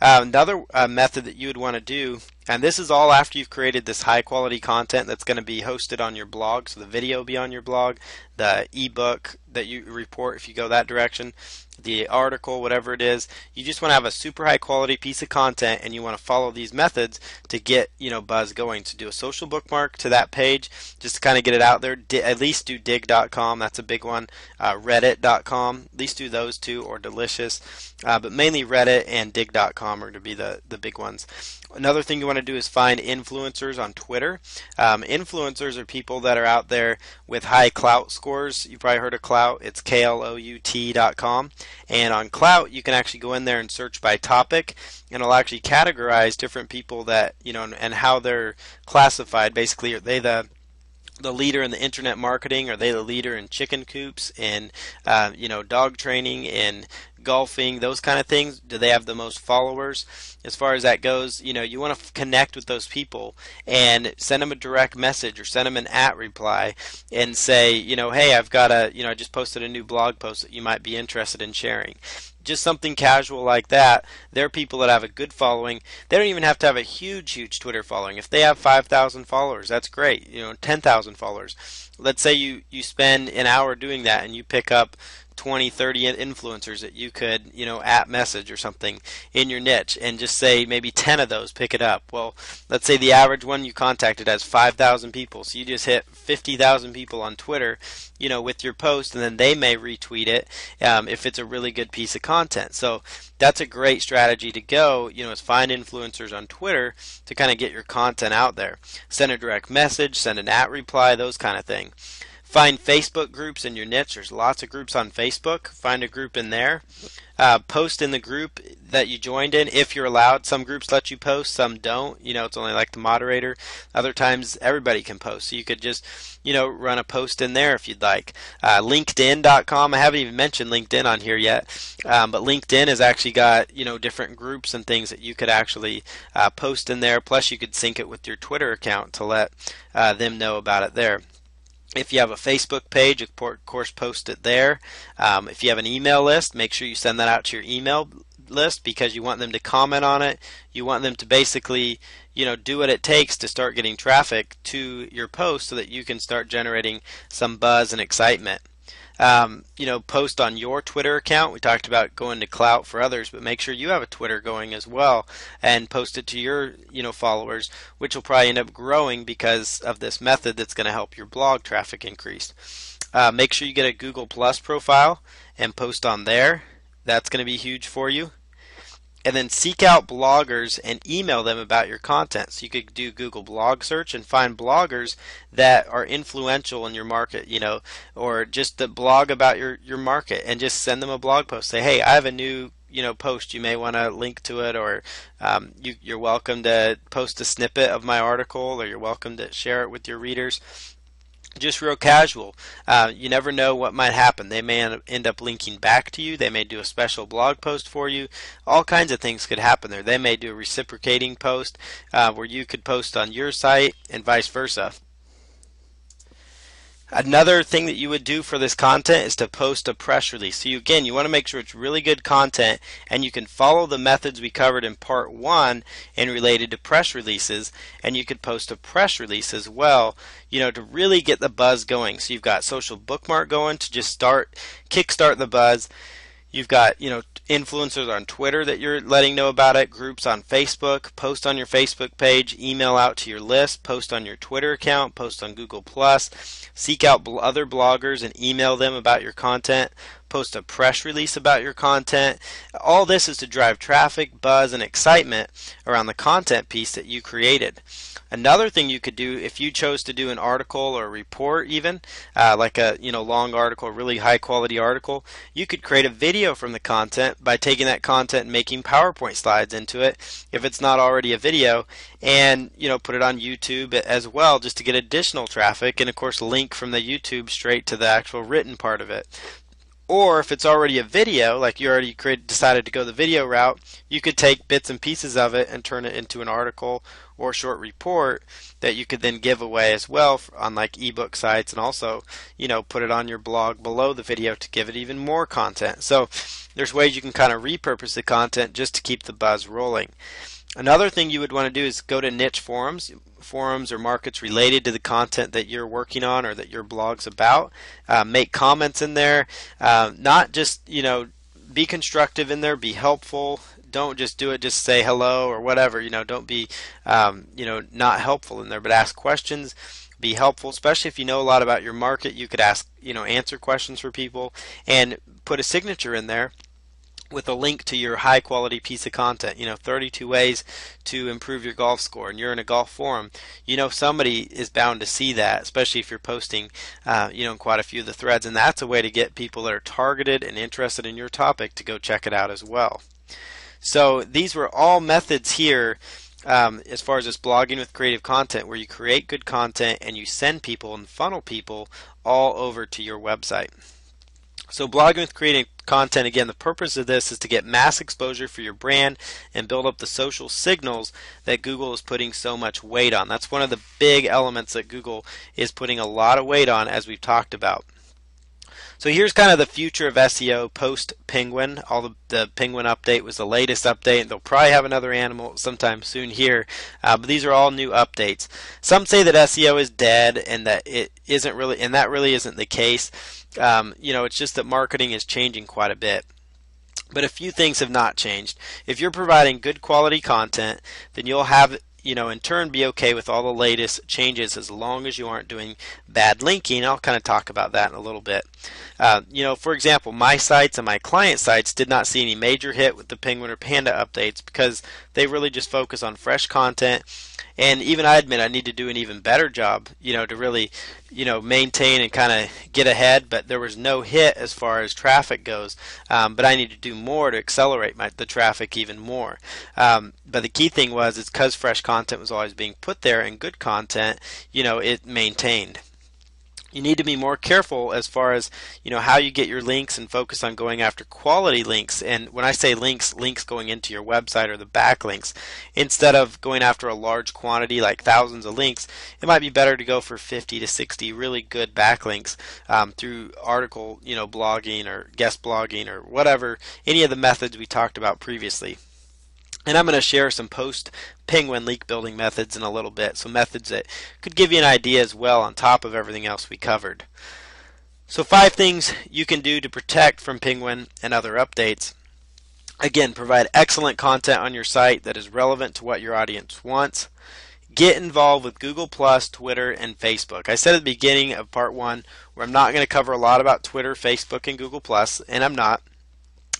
Another method that you would want to do, and this is all after you've created this high quality content that's going to be hosted on your blog, so the video will be on your blog, the ebook that you report if you go that direction, the article, whatever it is. You just want to have a super high quality piece of content, and you want to follow these methods to get buzz going. So do a social bookmark to that page just to kind of get it out there. At least do dig.com, that's a big one. Reddit.com, at least do those two, or Delicious, but mainly Reddit and dig.com are to be the big ones. Another thing you want to do is find influencers on Twitter. Influencers are people that are out there with high clout scores. You've probably heard of Clout. It's KLOUT.com. And on Clout, you can actually go in there and search by topic, and it'll actually categorize different people that, and how they're classified. Basically, are they the leader in the internet marketing? Are they the leader in chicken coops, in dog training, in golfing, those kind of things? Do they have the most followers? As far as that goes, you want to connect with those people and send them a direct message or send them an reply and say, hey, I've got I just posted a new blog post that you might be interested in sharing. Just something casual like that. They're people that have a good following. They don't even have to have a huge Twitter following. If they have 5,000 followers, that's great. 10,000 followers. Let's say you spend an hour doing that, and you pick up 20, 30 influencers that you could, message or something in your niche, and just say maybe 10 of those pick it up. Well, let's say the average one you contacted has 5,000 people, so you just hit 50,000 people on Twitter, with your post, and then they may retweet it if it's a really good piece of content. So that's a great strategy to go, is find influencers on Twitter to kind of get your content out there. Send a direct message, send an reply, those kind of thing. Find Facebook groups in your niche. There's lots of groups on Facebook. Find a group in there. Post in the group that you joined in if you're allowed. Some groups let you post, some don't. It's only like the moderator. Other times everybody can post. So you could just, run a post in there if you'd like. LinkedIn.com. I haven't even mentioned LinkedIn on here yet. But LinkedIn has actually got, different groups and things that you could actually post in there. Plus you could sync it with your Twitter account to let them know about it there. If you have a Facebook page, of course, post it there. If you have an email list, make sure you send that out to your email list, because you want them to comment on it. You want them to basically, do what it takes to start getting traffic to your post so that you can start generating some buzz and excitement. Post on your Twitter account. We talked about going to Clout for others, but make sure you have a Twitter going as well, and post it to your, followers, which will probably end up growing because of this method that's going to help your blog traffic increase. Make sure you get a Google Plus profile and post on there. That's going to be huge for you. And then seek out bloggers and email them about your content. So you could do Google blog search and find bloggers that are influential in your market, or just the blog about your market, and just send them a blog post. Say, hey, I have a new post. You may want to link to it, or you're welcome to post a snippet of my article, or you're welcome to share it with your readers. Just real casual. You never know what might happen. They may end up linking back to you. They may do a special blog post for you. All kinds of things could happen there. They may do a reciprocating post where you could post on your site, and vice versa. Another thing that you would do for this content is to post a press release. So again, you want to make sure it's really good content, and you can follow the methods we covered in part 1 and related to press releases, and you could post a press release as well, to really get the buzz going. So you've got social bookmark going to just kickstart the buzz. You've got, influencers on Twitter that you're letting know about it, groups on Facebook, post on your Facebook page, email out to your list, post on your Twitter account, post on Google+, seek out other bloggers and email them about your content, post a press release about your content. All this is to drive traffic, buzz, and excitement around the content piece that you created. Another thing you could do, if you chose to do an article or a report even, like a long article, really high quality article, you could create a video from the content by taking that content and making PowerPoint slides into it, if it's not already a video, and put it on YouTube as well, just to get additional traffic, and of course link from the YouTube straight to the actual written part of it. Or if it's already a video, like you already decided to go the video route, you could take bits and pieces of it and turn it into an article or short report that you could then give away as well on like ebook sites, and also put it on your blog below the video to give it even more content. So there's ways you can kind of repurpose the content just to keep the buzz rolling. Another thing you would want to do is go to niche forums or markets related to the content that you're working on or that your blog's about. Make comments in there. Not just, be constructive in there, be helpful. Don't just do it, just say hello or whatever. Don't be, not helpful in there, but ask questions. Be helpful, especially if you know a lot about your market. You could ask, answer questions for people, and put a signature in there with a link to your high quality piece of content. 32 ways to improve your golf score, and you're in a golf forum. Somebody is bound to see that, especially if you're posting in quite a few of the threads, and that's a way to get people that are targeted and interested in your topic to go check it out as well. So these were all methods here as far as this blogging with creative content, where you create good content and you send people and funnel people all over to your website. So blogging with creative content, again, the purpose of this is to get mass exposure for your brand and build up the social signals that Google is putting so much weight on. That's one of the big elements that Google is putting a lot of weight on, as we've talked about. So here's kind of the future of SEO post Penguin. The Penguin update was the latest update. They'll probably have another animal sometime soon here, but these are all new updates. Some say that SEO is dead, and that it isn't really, and that really isn't the case. It's just that marketing is changing quite a bit. But a few things have not changed. If you're providing good quality content, then you'll have, in turn, be okay with all the latest changes, as long as you aren't doing bad linking. I'll kind of talk about that in a little bit. For example, my sites and my client sites did not see any major hit with the Penguin or Panda updates, because they really just focus on fresh content. And even I admit I need to do an even better job, to really, maintain and kind of get ahead. But there was no hit as far as traffic goes. But I need to do more to accelerate the traffic even more. But the key thing was, it's because fresh content was always being put there, and good content, it maintained. You need to be more careful as far as how you get your links, and focus on going after quality links. And when I say links going into your website, or the backlinks, instead of going after a large quantity like thousands of links, it might be better to go for 50 to 60 really good backlinks through article blogging or guest blogging or whatever, any of the methods we talked about previously. And I'm going to share some post-Penguin link building methods in a little bit, so methods that could give you an idea as well on top of everything else we covered. So 5 things you can do to protect from Penguin and other updates. Again, provide excellent content on your site that is relevant to what your audience wants. Get involved with Google+, Twitter, and Facebook. I said at the beginning of part 1 where I'm not going to cover a lot about Twitter, Facebook, and Google+, and I'm not.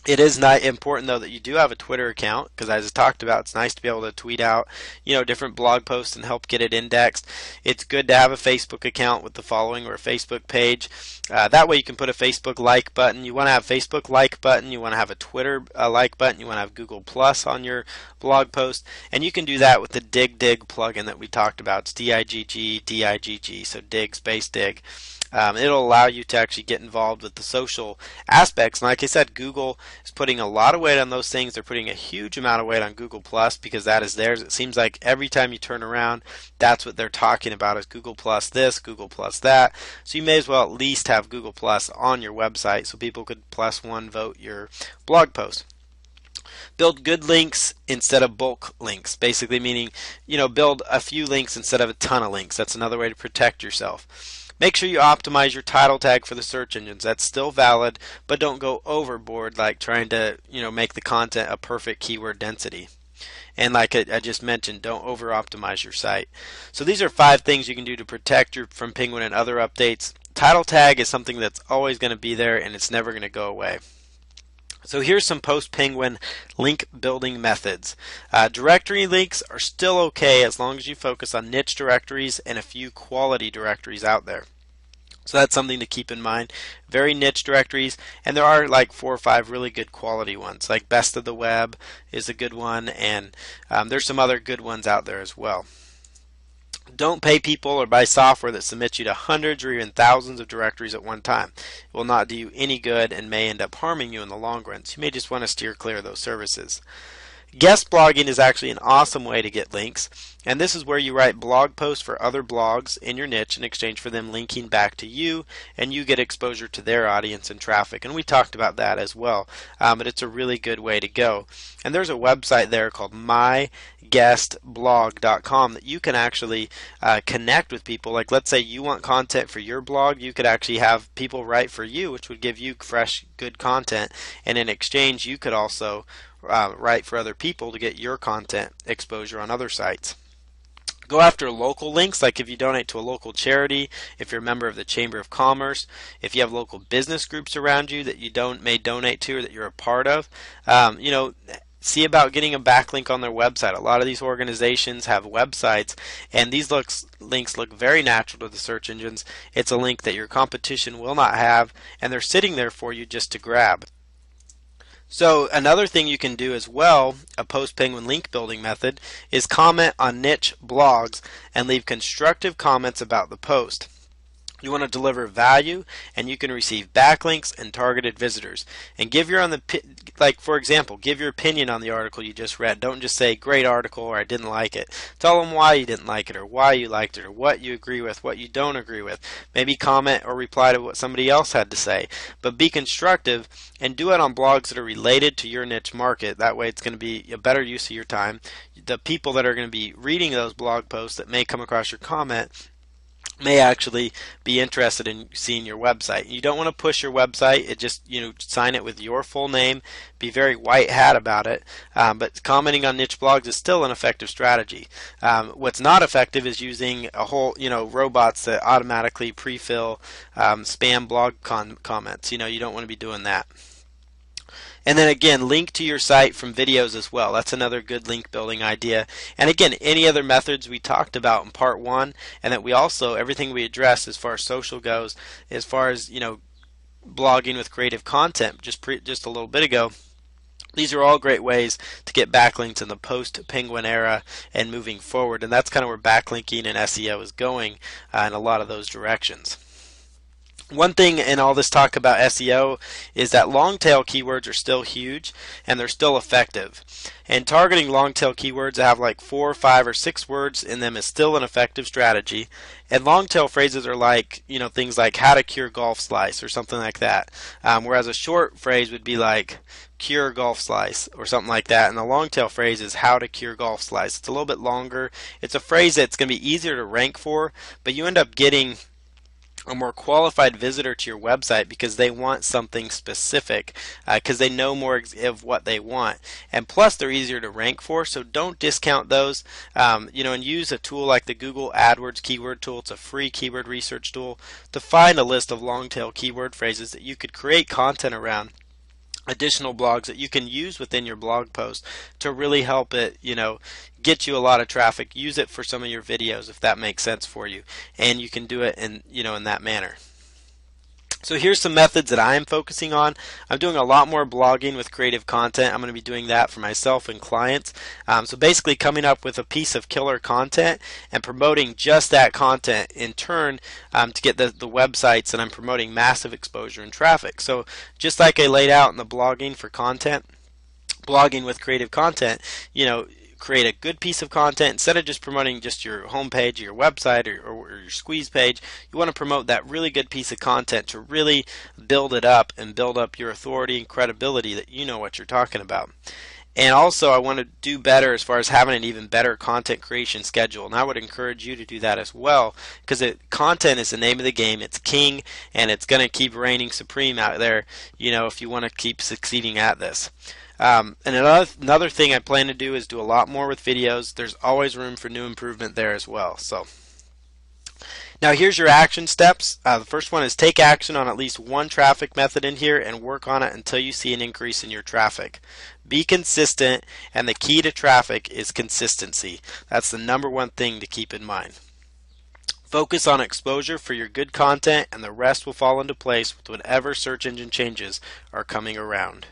It is not important, though, that you do have a Twitter account, because as I talked about, it's nice to be able to tweet out, different blog posts and help get it indexed. It's good to have a Facebook account with the following, or a Facebook page. That way you can put a Facebook like button. You want to have a Facebook like button. You want to have a Twitter like button. You want to have Google Plus on your blog post. And you can do that with the Digg plugin that we talked about. It's D-I-G-G, so Digg space Digg. It'll allow you to actually get involved with the social aspects. And like I said, Google is putting a lot of weight on those things. They're putting a huge amount of weight on Google Plus because that is theirs. It seems like every time you turn around, that's what they're talking about is Google Plus this, Google Plus that. So you may as well at least have Google Plus on your website so people could +1 vote your blog post. Build good links instead of bulk links, basically meaning, build a few links instead of a ton of links. That's another way to protect yourself. Make sure you optimize your title tag for the search engines. That's still valid, but don't go overboard like trying to, make the content a perfect keyword density. And like I just mentioned, don't over optimize your site. So these are 5 things you can do to protect you from Penguin and other updates. Title tag is something that's always going to be there and it's never going to go away. So here's some post-Penguin link building methods. Directory links are still okay as long as you focus on niche directories and a few quality directories out there. So that's something to keep in mind. Very niche directories, and there are like 4 or 5 really good quality ones. Like Best of the Web is a good one, and there's some other good ones out there as well. Don't pay people or buy software that submits you to hundreds or even thousands of directories at one time. It will not do you any good and may end up harming you in the long run. So you may just want to steer clear of those services. Guest blogging is actually an awesome way to get links, and this is where you write blog posts for other blogs in your niche in exchange for them linking back to you, and you get exposure to their audience and traffic. And we talked about that as well, but it's a really good way to go. And there's a website there called myguestblog.com that you can actually connect with people. Like let's say you want content for your blog, you could actually have people write for you, which would give you fresh, good content, and in exchange you could also write for other people to get your content exposure on other sites. Go after local links, like if you donate to a local charity, if you're a member of the Chamber of Commerce, if you have local business groups around you that you may donate to or that you're a part of. See about getting a backlink on their website. A lot of these organizations have websites, and these links look very natural to the search engines. It's a link that your competition will not have, and they're sitting there for you just to grab. So another thing you can do as well, a post-Penguin link building method, is comment on niche blogs and leave constructive comments about the post. You want to deliver value, and you can receive backlinks and targeted visitors. And give your for example, give your opinion on the article you just read. Don't just say great article or I didn't like it. Tell them why you didn't like it or why you liked it or what you agree with, what you don't agree with. Maybe comment or reply to what somebody else had to say. But be constructive and do it on blogs that are related to your niche market. That way it's going to be a better use of your time. The people that are going to be reading those blog posts that may come across your comment may actually be interested in seeing your website. You don't want to push your website. It just, sign it with your full name. Be very white hat about it. But commenting on niche blogs is still an effective strategy. What's not effective is using a whole, robots that automatically pre-fill spam blog comments. You don't want to be doing that. And then again, link to your site from videos as well. That's another good link building idea. And again, any other methods we talked about in part 1, and that we also, everything we addressed as far as social goes, as far as, blogging with creative content just a little bit ago. These are all great ways to get backlinks in the post-Penguin era and moving forward. And that's kind of where backlinking and SEO is going in a lot of those directions. One thing in all this talk about SEO is that long tail keywords are still huge and they're still effective. And targeting long tail keywords that have like 4, 5, or 6 words in them is still an effective strategy. And long tail phrases are like, things like how to cure golf slice or something like that. Whereas a short phrase would be like cure golf slice or something like that. And the long tail phrase is how to cure golf slice. It's a little bit longer. It's a phrase that's going to be easier to rank for, but you end up getting a more qualified visitor to your website because they want something specific, because they know more of what they want, and plus they're easier to rank for. So don't discount those, and use a tool like the Google AdWords keyword tool. It's a free keyword research tool to find a list of long tail keyword phrases that you could create content around, additional blogs that you can use within your blog post to really help it, get you a lot of traffic. Use it for some of your videos if that makes sense for you, and you can do it in, in that manner. So here's some methods that I'm focusing on. I'm doing a lot more blogging with creative content. I'm going to be doing that for myself and clients. So basically coming up with a piece of killer content and promoting just that content in turn to get the websites that I'm promoting massive exposure and traffic. So just like I laid out in the blogging for content, blogging with creative content, create a good piece of content instead of just promoting just your homepage, your website, or your squeeze page. You want to promote that really good piece of content to really build it up and build up your authority and credibility that you know what you're talking about. And also, I want to do better as far as having an even better content creation schedule. And I would encourage you to do that as well, because content is the name of the game. It's king, and it's going to keep reigning supreme out there, if you want to keep succeeding at this. And another thing I plan to do is do a lot more with videos. There's always room for new improvement there as well. So now here's your action steps. The first one is take action on at least one traffic method in here and work on it until you see an increase in your traffic. Be consistent, and the key to traffic is consistency. That's the number one thing to keep in mind. Focus on exposure for your good content, and the rest will fall into place with whatever search engine changes are coming around.